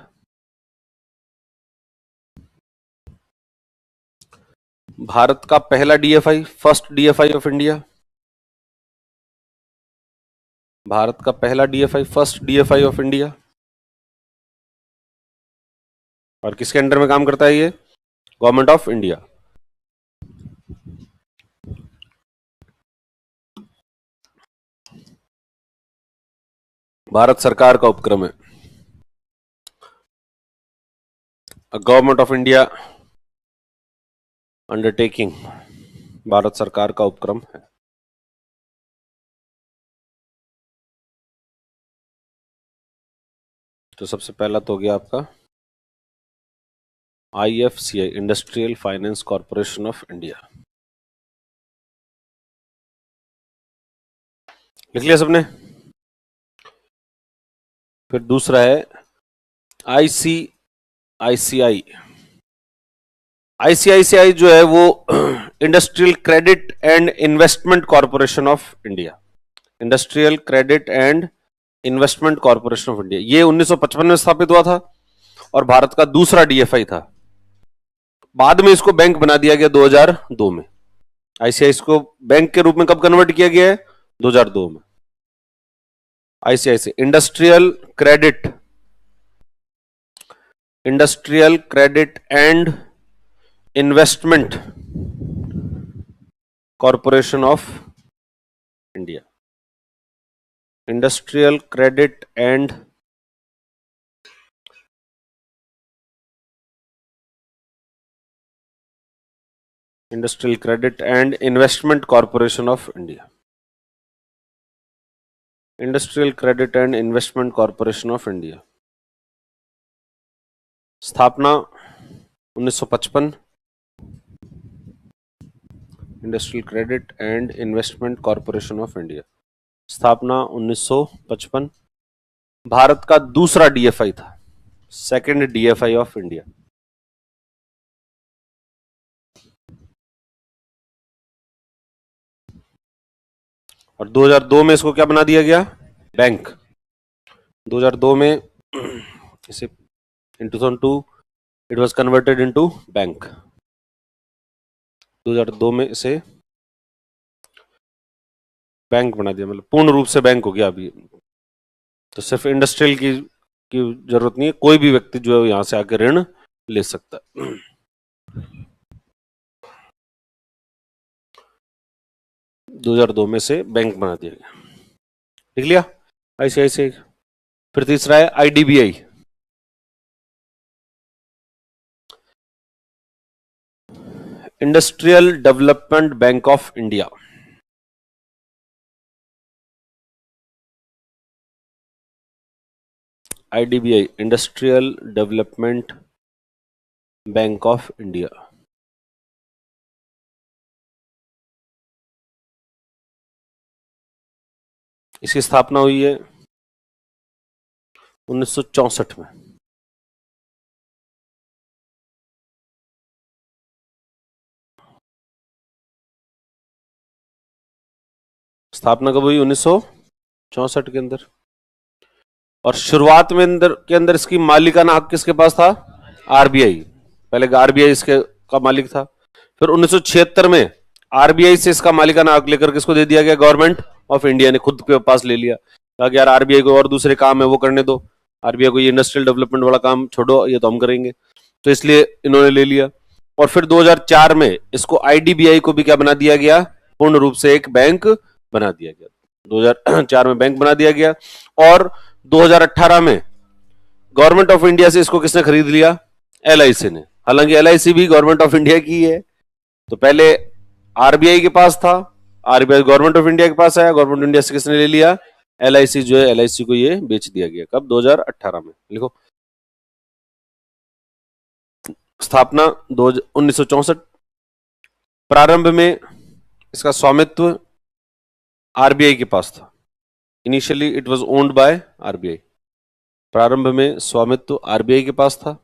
भारत का पहला DFI, first DFI of India. Bharat का पहला DFI, first DFI of India. और किसके अंडर में काम करता है ये? Government of India. भारत सरकार का उपक्रम है। Government of India undertaking, Bharat सरकार का उपक्रम है। तो सबसे पहला तो हो गया आपका IFCI, industrial finance corporation of India. लिख लिया सबने? फिर दूसरा है आईसीआईसीआई। आईसीआईसीआई जो है वो industrial credit and investment corporation of India. Industrial credit and investment corporation of India, ये 1955 में स्थापित हुआ था और भारत का दूसरा डीएफआई था। बाद में इसको बैंक बना दिया गया 2002 में। आईसीआईसी को बैंक के रूप में कब कन्वर्ट किया गया है? 2002 में। ICIC industrial credit and investment corporation of India. Industrial credit and investment corporation of India. Industrial credit and investment corporation of India. स्थापना 1955। Industrial credit and investment corporation of India, स्थापना 1955। भारत का दूसरा डीएफआई था, second DFI of India. और 2002 में इसको क्या बना दिया गया? बैंक। 2002 में इसे in 2002 it was converted into bank. 2002 में इसे बैंक बना दिया, मतलब पूर्ण रूप से बैंक हो गया अभी। तो सिर्फ इंडस्ट्रियल की जरूरत नहीं है, कोई भी व्यक्ति जो है यहां से आकर ऋण ले सकता है। 2002 में से बैंक बना दिया गया। लिख लिया? आईसीआईसीआई। फिर तीसरा है IDBI, industrial development bank of India. IDBI, industrial development bank of India. इसकी स्थापना हुई है 1964 में। स्थापना कब हुई? 1964 के अंदर। और शुरुआत में के अंदर इसकी मालिकाना हक किसके पास था? आरबीआई। पहले आरबीआई इसके का मालिक था। फिर 1976 में आरबीआई से इसका मालिकाना हक लेकर किसको दे दिया गया? गवर्नमेंट ऑफ इंडिया ने खुद के पास ले लिया। कहा कि यार आरबीआई को और दूसरे काम है वो करने दो, आरबीआई को ये इंडस्ट्रियल डेवलपमेंट वाला काम छोड़ो, ये तो हम करेंगे। तो इसलिए इन्होंने ले लिया। और फिर 2004 में इसको आईडीबीआई को भी क्या बना दिया गया? पूर्ण रूप से एक बैंक बना दिया गया। 2004 में बैंक बना दिया गया। और 2018 में गवर्नमेंट ऑफ इंडिया से इसको किसने खरीद लिया? एलआईसी ने। हालांकि एलआईसी भी गवर्नमेंट ऑफ इंडिया की है। तो पहले आरबीआई के पास था, आरबीआई गवर्नमेंट ऑफ इंडिया के पास आया, गवर्नमेंट ऑफ इंडिया से किसने ले लिया? एलआईसी जो है, एलआईसी को ये बेच दिया गया। कब? 2018 में। लिखो स्थापना 1964। प्रारंभ में इसका स्वामित्व आरबीआई के पास था। Initially it was owned by RBI. प्रारंभ में स्वामित्व आरबीआई के पास था।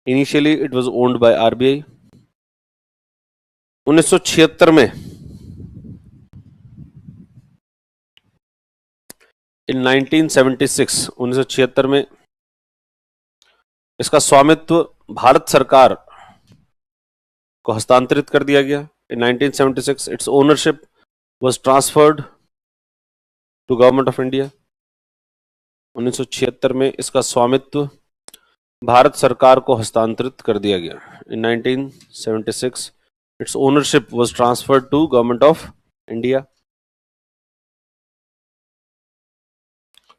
Initially it was owned by RBI. 1976 में इन 1976 में इसका स्वामित्व भारत सरकार को हस्तांतरित कर दिया गया। In 1976 its ownership was transferred to government of India. 1976 में इसका स्वामित्व भारत सरकार को हस्तांतरित कर दिया गया। In 1976 its ownership was transferred to government of India.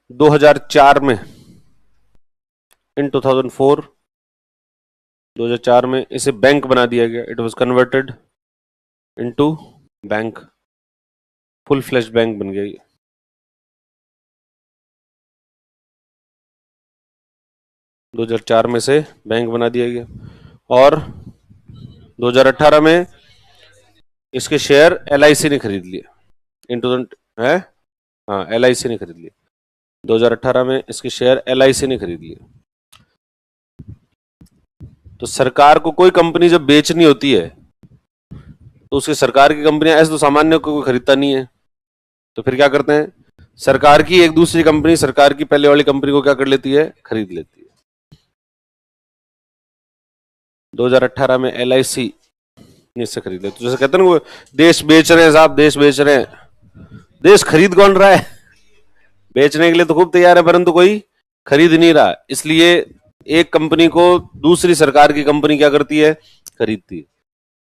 2004 में इन 2004 में इसे बैंक बना दिया गया। It was converted into bank, full flash bank बन गया। 2004 में से बैंक बना दिया गया और 2018 में इसके शेयर एलआईसी ने खरीद लिए। इन है, हाँ, एलआईसी ने खरीद लिए। 2018 में इसके शेयर एलआईसी ने खरीद लिए। तो सरकार को कोई कंपनी जब बेचनी होती है तो उसकी सरकार की कंपनियां ऐसे तो सामान्य को कोई खरीदता नहीं है, तो फिर क्या करते हैं, सरकार की एक दूसरी कंपनी सरकार की पहले वाली कंपनी को क्या कर लेती है, खरीद लेती है। 2018 में एलआईसी ने इससे खरीद लेती। तो जैसे कहते हैं ना, वो देश बेच रहे हैं साहब, देश बेच रहे हैं, देश खरीद कौन रहा है? बेचने के लिए तो खूब तैयार है परंतु कोई खरीद नहीं रहा। इसलिए एक कंपनी को दूसरी सरकार की कंपनी क्या करती है, खरीदती है।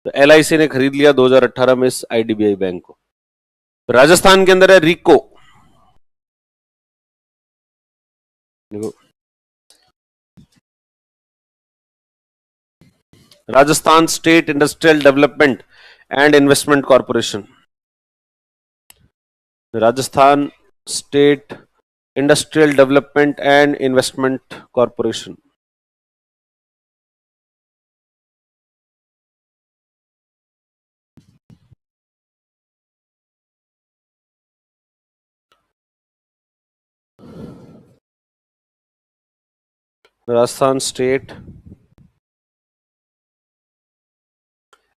तो एलआईसी ने खरीद लिया 2018 में इस आईडीबीआई बैंक को। राजस्थान के अंदर है रिको। देखो, Rajasthan state industrial development and investment corporation. Rajasthan state industrial development and investment corporation. Rajasthan state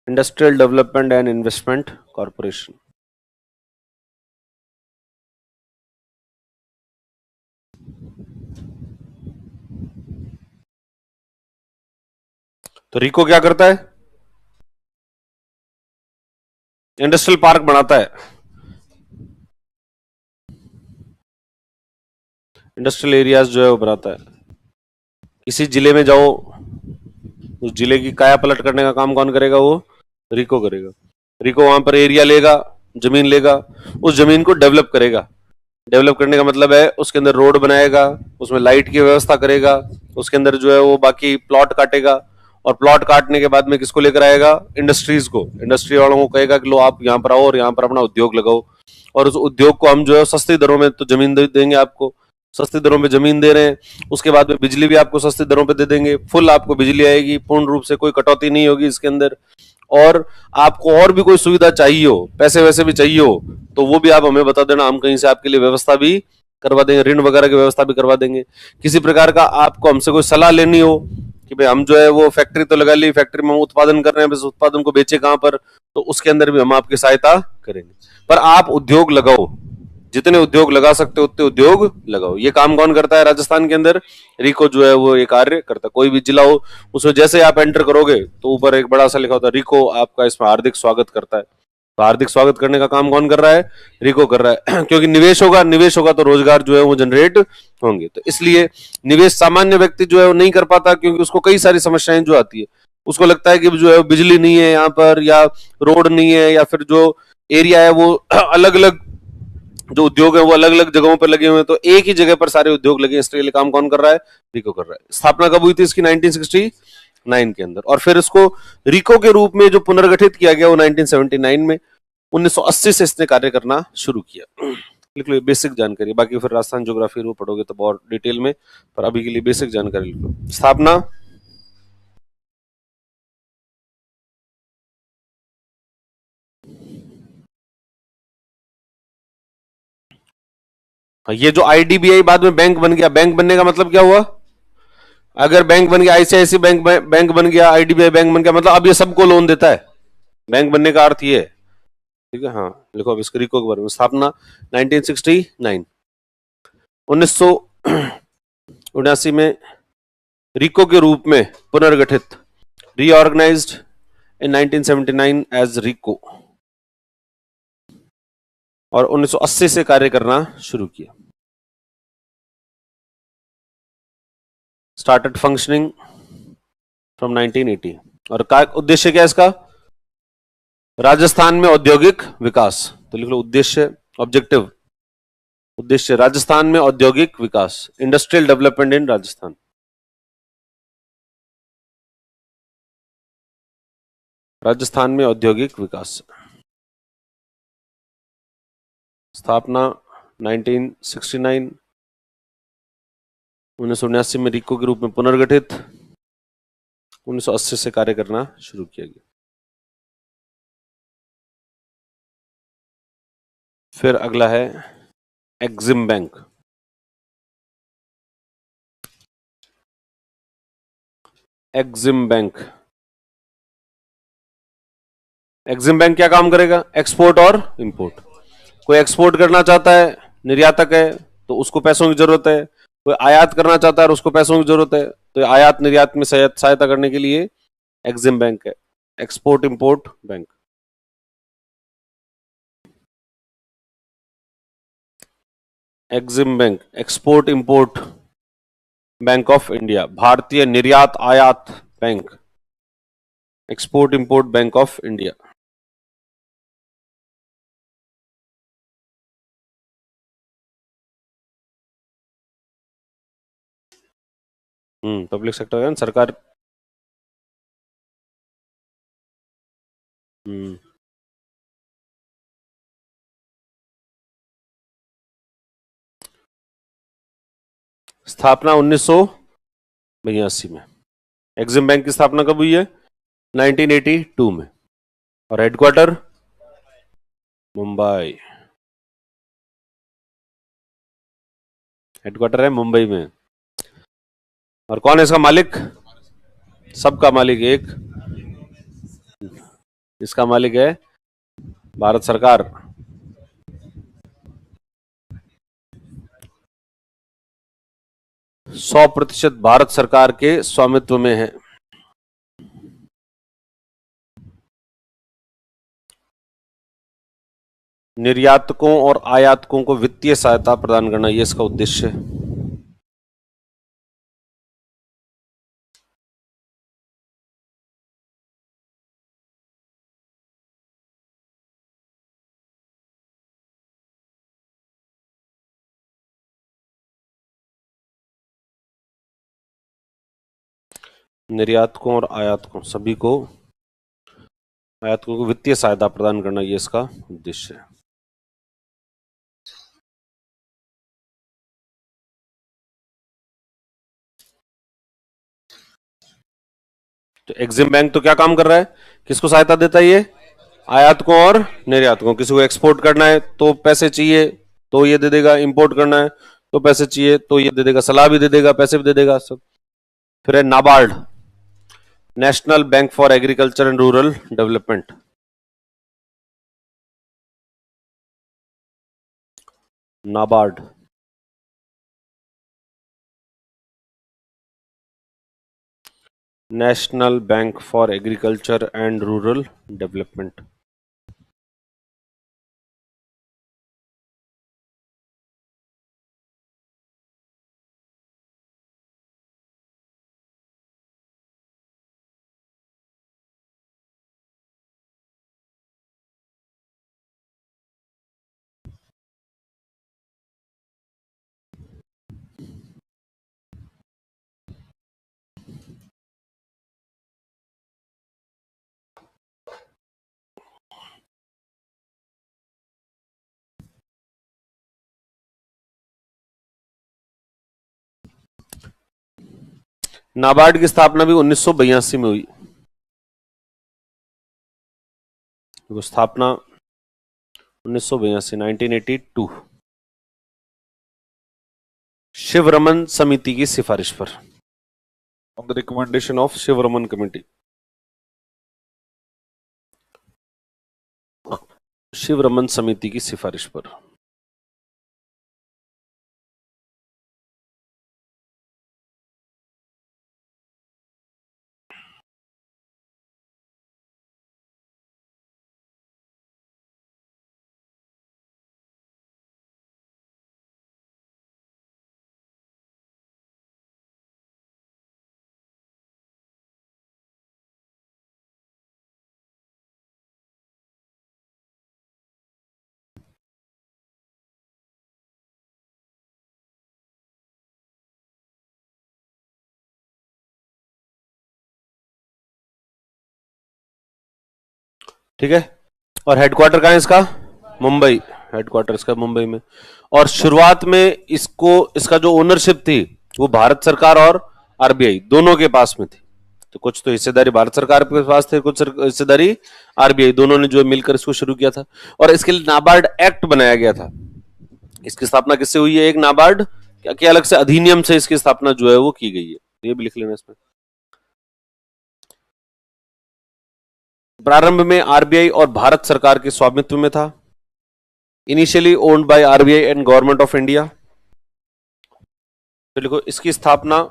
industrial development and investment corporation. तो रिको क्या करता है, इंडस्ट्रियल पार्क बनाता है। इंडस्ट्रियल एरियाज जो है वो बनाता है। किसी जिले में जाओ, उस जिले की काया पलट करने का काम कौन करेगा, वो रिको करेगा। रिको वहां पर एरिया लेगा, जमीन लेगा, उस जमीन को डेवलप करेगा। डेवलप करने का मतलब है उसके अंदर रोड बनाएगा, उसमें लाइट की व्यवस्था करेगा, उसके अंदर जो है वो बाकी प्लॉट काटेगा, और प्लॉट काटने के बाद में किसको लेकर आएगा, इंडस्ट्रीज को। इंडस्ट्री वालों को कहेगा कि लो आप यहाँ पर आओ और यहाँ पर अपना उद्योग लगाओ, और उस उद्योग को हम जो है सस्ती दरों में तो जमीन देंगे आपको, सस्ती दरों में जमीन दे रहे हैं। उसके बाद में बिजली भी आपको सस्ती दरों पे दे देंगे, फुल आपको बिजली आएगी, पूर्ण रूप से कोई कटौती नहीं होगी इसके अंदर। और आपको और भी कोई सुविधा चाहिए हो, पैसे वैसे भी चाहिए हो, तो वो भी आप हमें बता देना, हम कहीं से आपके लिए व्यवस्था भी करवा देंगे, ऋण वगैरह की व्यवस्था भी करवा देंगे। किसी प्रकार का आपको हमसे कोई सलाह लेनी हो कि भाई हम जो है वो फैक्ट्री तो लगा ली, फैक्ट्री में हम उत्पादन कर रहे हैं, बस उत्पादन को बेचे कहां पर, तो उसके अंदर भी हम आपकी सहायता करेंगे। पर आप उद्योग लगाओ, जितने उद्योग लगा सकते हो उतने उद्योग लगाओ। ये काम कौन करता है राजस्थान के अंदर, रिको जो है वो ये कार्य करता है। कोई भी जिला हो उसमें जैसे आप एंटर करोगे तो ऊपर एक बड़ा सा लिखा होता है रिको आपका इसमें हार्दिक स्वागत करता है। तो हार्दिक स्वागत करने का काम कौन कर रहा है, रिको कर रहा है। क्योंकि निवेश होगा, निवेश होगा तो रोजगार जो है वो जनरेट होंगे। तो इसलिए निवेश सामान्य व्यक्ति जो है वो नहीं कर पाता, क्योंकि उसको कई सारी समस्याएं जो आती है। उसको लगता है कि जो है बिजली नहीं है यहाँ पर, या रोड नहीं है, या फिर जो एरिया है वो अलग अलग, जो उद्योग है वो अलग अलग जगहों पर लगे हुए हैं, तो एक ही जगह पर सारे उद्योग लगे। इसके लिए काम कौन कर रहा है, रिको कर रहा है। स्थापना कब हुई थी इसकी, 1969 के अंदर। और फिर इसको रिको के रूप में जो पुनर्गठित किया गया वो 1979 में। 1980 से इसने कार्य करना शुरू किया। लिख लो, बेसिक जानकारी, बाकी फिर राजस्थान ज्योग्राफी वो पढ़ोगे तो बहुत डिटेल में, पर अभी के लिए बेसिक जानकारी लिख लो। स्थापना ये जो आईडीबीआई बाद में बैंक बन गया, बैंक बनने का मतलब क्या हुआ? अगर बैंक बन गया, आईसीआईसी बैंक बन गया, आईडीबीआई बैंक बन गया, मतलब अब ये सबको लोन देता है। बैंक बनने का अर्थ ये है। ठीक है, हाँ लिखो अब इसको रिको के बारे में। स्थापना 1969, 1979 में रिको के रूप में पुनर्गठित, रीऑर्गेनाइज्ड इन 1979 एज रिको, और 1980 से कार्य करना शुरू किया। स्टार्टेड फंक्शनिंग फ्रॉम 1980, और का उद्देश्य क्या है इसका? राजस्थान में औद्योगिक विकास। तो लिख लो उद्देश्य, ऑब्जेक्टिव, उद्देश्य राजस्थान में औद्योगिक विकास, industrial development in Rajasthan. Rajasthan में औद्योगिक विकास। स्थापना 1969, 1979 में रिको के रूप में पुनर्गठित, 1980 से कार्य करना शुरू किया गया। फिर अगला है Exim bank. Exim bank, Exim bank क्या काम करेगा? एक्सपोर्ट और इंपोर्ट। कोई एक्सपोर्ट करना चाहता है, निर्यातक है, तो उसको पैसों की जरूरत है। कोई आयात करना चाहता है और उसको पैसों की जरूरत है, तो आयात निर्यात में सहायता करने के लिए एक्सिम बैंक है, export import bank. Exim bank, export import bank of India, भारतीय निर्यात आयात bank, export import bank of India. Public sector है, सरकार। हम्म स्थापना 1982 में। एक्सिम बैंक की स्थापना कब हुई है? 1982 में। और हेडक्वार्टर मुंबई, हेडक्वार्टर है मुंबई में। और कौन है इसका मालिक? सबका मालिक एक, इसका मालिक है भारत सरकार। सौ प्रतिशत भारत सरकार के स्वामित्व में है। निर्यातकों और आयातकों को वित्तीय सहायता प्रदान करना, ये इसका उद्देश्य है। निर्यातकों और आयातकों सभी को, आयातकों को वित्तीय सहायता प्रदान करना, ये इसका उद्देश्य है। तो एक्सिम बैंक तो क्या काम कर रहा है? किसको सहायता देता है ये? आयातकों और निर्यातकों। किसी को एक्सपोर्ट करना है तो पैसे चाहिए तो ये दे देगा, इंपोर्ट करना है तो पैसे चाहिए तो ये दे देगा, सलाह भी दे देगा, पैसे भी दे देगा सब। फिर है NABARD, national bank for agriculture and rural development. NABARD, national bank for agriculture and rural development. NABARD की स्थापना भी 1982 में हुई। तो स्थापना 1982, 1982। शिवरमन समिति की सिफारिश पर, on the recommendation of Sivaraman committee, Sivaraman समिति की सिफारिश पर। ठीक है, और हेडक्वार्टर कहाँ है इसका? मुंबई, हेडक्वार्टर इसका मुंबई में। और शुरुआत में इसको, इसका जो ओनरशिप थी वो भारत सरकार और आरबीआई दोनों के पास में थी। तो कुछ तो हिस्सेदारी भारत सरकार के पास थे, कुछ हिस्सेदारी आरबीआई, दोनों ने जो मिलकर इसको शुरू किया था। और इसके लिए नाबार्ड एक्ट बनाया गया था। इसकी स्थापना किससे हुई है? एक नाबार्ड क्या अलग से अधिनियम से इसकी स्थापना जो है वो की गई है, ये भी लिख लेना इसमें। प्रारंभ में आरबीआई और भारत सरकार के स्वामित्व में था। Initially owned by RBI and government of India. तो लिखो इसकी स्थापना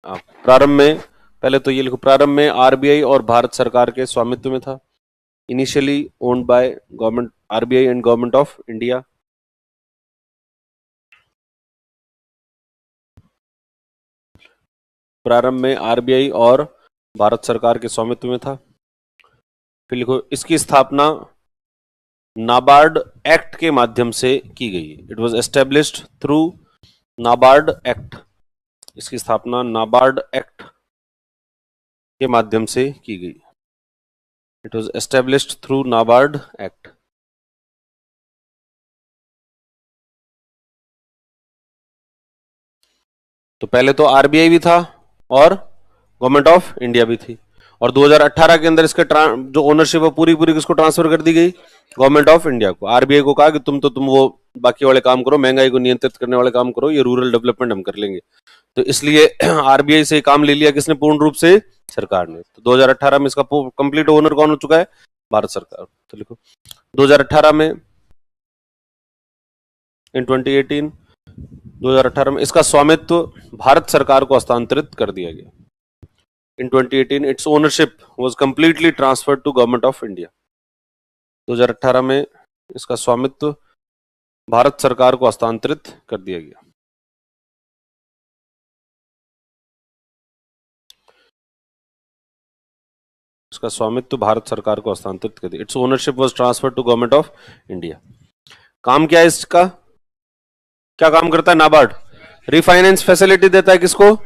प्रारंभ में, पहले तो ये लिखो, प्रारंभ में आरबीआई और भारत सरकार के स्वामित्व में था। Initially owned by government, RBI and government of India. प्रारंभ में आरबीआई और भारत सरकार के स्वामित्व में था। फिर लिखो इसकी स्थापना नाबार्ड एक्ट के माध्यम से की गई। It was established through NABARD act. इसकी स्थापना नाबार्ड एक्ट के माध्यम से की गई। It was established through NABARD act. तो पहले तो आरबीआई भी था और गवर्नमेंट ऑफ इंडिया भी थी। और 2018 के अंदर इसके जो ओनरशिप है पूरी पूरी किसको ट्रांसफर कर दी गई? गवर्नमेंट ऑफ इंडिया को। आरबीआई को कहा कि तुम वो बाकी वाले काम करो, महंगाई को नियंत्रित करने वाले काम करो, ये रूरल डेवलपमेंट हम कर लेंगे। तो इसलिए आरबीआई से काम ले लिया किसने? पूर्ण रूप से सरकार ने। तो 2018 में इसका कंप्लीट ओनर कौन हो चुका है? भारत सरकार। तो लिखो 2018 में, इन 2018 में इसका स्वामित्व भारत सरकार को हस्तांतरित कर दिया गया। In 2018, its ownership was completely transferred to Government of India. 2018 में इसका स्वामित्व भारत सरकार को हस्तांतरित कर दिया गया। इसका स्वामित्व भारत सरकार को हस्तांतरित कर दिया। Its ownership was transferred to Government of India. काम क्या है इसका? क्या काम करता है नाबार्ड? रिफाइनेंस फैसिलिटी देता है किसको?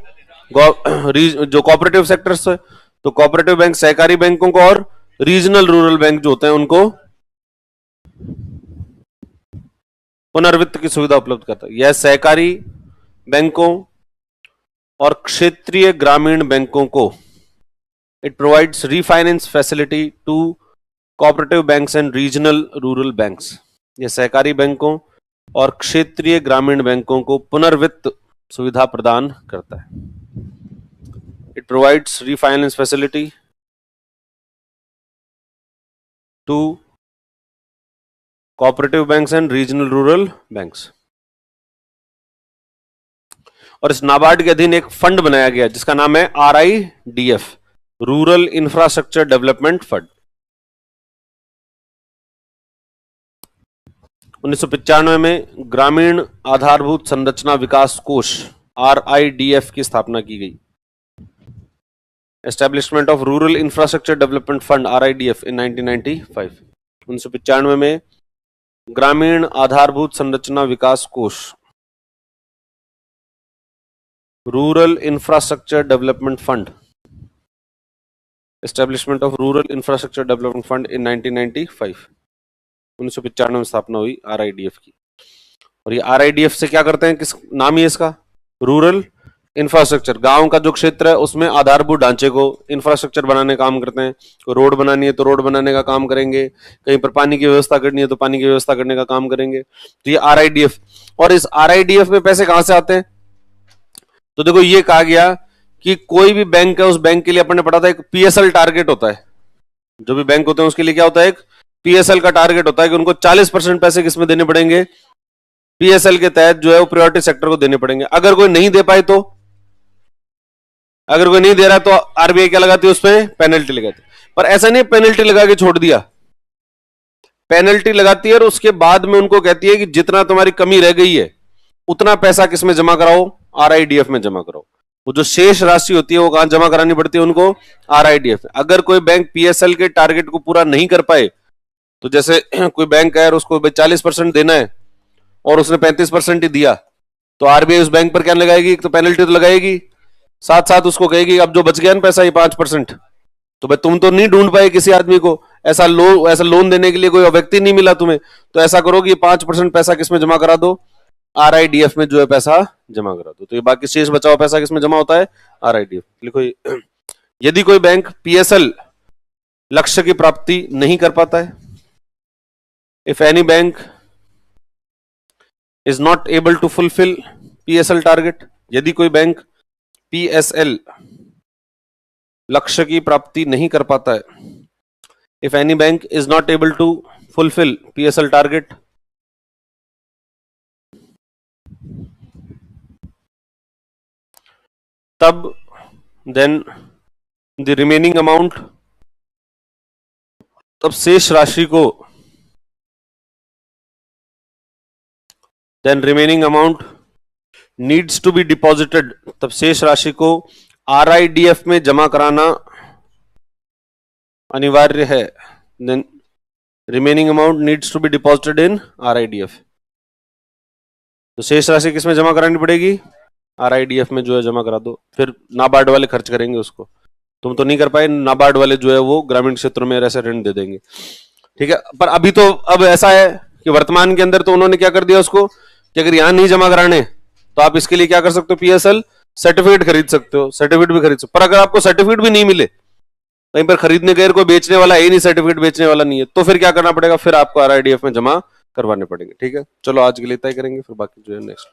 जो कोऑपरेटिव सेक्टर्स है, तो कोऑपरेटिव बैंक सहकारी बैंकों को और रीजनल रूरल बैंक जो होते हैं उनको पुनर्वित्त की सुविधा उपलब्ध करता है। यह सहकारी बैंकों और क्षेत्रीय ग्रामीण बैंकों को, it provides refinance facility to cooperative banks and regional rural banks. यह सहकारी बैंकों और क्षेत्रीय ग्रामीण बैंकों को पुनर्वित्त सुविधा प्रदान करता है। It provides refinance facility to cooperative banks and regional rural banks. और इस नाबार्ड के अधीन एक फंड बनाया गया जिसका नाम है RIDF, rural infrastructure development fund. 1995 में ग्रामीण आधारभूत संरचना विकास कोष RIDF की स्थापना की गई। Establishment of rural infrastructure development fund RIDF इन 1995। 1995 में ग्रामीण आधारभूत संरचना विकास कोष, rural infrastructure development fund, establishment of rural infrastructure development fund in 1995। 1995 में स्थापना हुई RIDF की। और ये RIDF से क्या करते हैं? किस नाम ही है इसका? Rural infrastructure. गांव का जो क्षेत्र है उसमें आधारभूत ढांचे को इंफ्रास्ट्रक्चर बनाने का काम करते हैं। रोड बनानी है तो रोड बनाने का काम करेंगे, कहीं पर पानी की व्यवस्था करनी है तो पानी की व्यवस्था करने का काम करेंगे। तो ये RIDF। और इस RIDF में पैसे कहां से आते हैं? तो देखो ये कहा गया कि कोई भी बैंक है, उस बैंक के लिए अपन ने पढ़ा था एक पीएसएल टारगेट होता है। जो भी बैंक होते हैं उसके लिए क्या होता है, एक पीएसएल का टारगेट होता है कि उनको 40% पैसे किसमें देने पड़ेंगे, पीएसएल के तहत जो है वो प्रायोरिटी सेक्टर को देने पड़ेंगे। अगर कोई नहीं दे पाए तो, अगर कोई नहीं दे रहा तो आरबीआई क्या लगाती है, उसमें पेनल्टी लगाती है। पर ऐसा नहीं पेनल्टी लगा के छोड़ दिया, पेनल्टी लगाती है और उसके बाद में उनको कहती है कि जितना तुम्हारी कमी रह गई है उतना पैसा किसमें जमा कराओ, आरआईडीएफ में जमा कराओ। वो जो शेष राशि होती है वो कहां जमा करानी पड़ती है उनको, आरआईडीएफ में। अगर कोई बैंक पीएसएल के टारगेट को पूरा नहीं कर पाए, तो जैसे कोई बैंक है और उसको 40% देना है और उसने 35% ही दिया, तो आरबीआई उस बैंक पर क्या लगाएगी, एक तो पेनल्टी तो लगाएगी, साथ साथ उसको कहेगी अब जो बच गया ना पैसा ये 5%, तो भाई तुम तो नहीं ढूंढ पाए किसी आदमी को, ऐसा लोन देने के लिए कोई व्यक्ति नहीं मिला तुम्हें, तो ऐसा करो कि 5% पैसा किसमें जमा करा दो, आरआईडीएफ में जो है पैसा जमा करा दो। तो ये बाकी शेष बचा हुआ पैसा किसमें जमा होता है, आरआईडीएफ। लिखो यदि कोई बैंक पीएसएल लक्ष्य की प्राप्ति नहीं कर पाता है, if any bank is not able to fulfil PSL target, यदि कोई बैंक पीएसएल लक्ष्य की प्राप्ति नहीं कर पाता है, if any bank is not able to fulfil PSL target, तब देन द रिमेनिंग अमाउंट, तब शेष राशि को, then remaining amount needs to be deposited, तब शेष राशि को आरआईडीएफ में जमा कराना अनिवार्य है। Then remaining amount needs to be deposited in RIDF, तो शेष राशि किसमें जमा करानी पड़ेगी, आरआईडीएफ में जो है जमा करा दो। फिर नाबार्ड वाले खर्च करेंगे उसको, तुम तो नहीं कर पाए, नाबार्ड वाले जो है वो ग्रामीण क्षेत्रों में ऐसे ऋण दे देंगे। ठीक है, पर अभी तो अब ऐसा है कि वर्तमान के अंदर तो उन्होंने क्या कर दिया उसको कि अगर यहां नहीं जमा कराने तो आप इसके लिए क्या कर सकते हो, पीएसएल सर्टिफिकेट खरीद सकते हो, सर्टिफिकेट भी खरीद सकते हो। पर अगर आपको सर्टिफिकेट भी नहीं मिले, कहीं पर खरीदने गए, कोई बेचने वाला है ही नहीं, सर्टिफिकेट बेचने वाला नहीं है, तो फिर क्या करना पड़ेगा, फिर आपको आरआईडीएफ में जमा करवाने पड़ेंगे। ठीक है, चलो आज के लिए तय करेंगे, फिर बाकी जो है नेक्स्ट।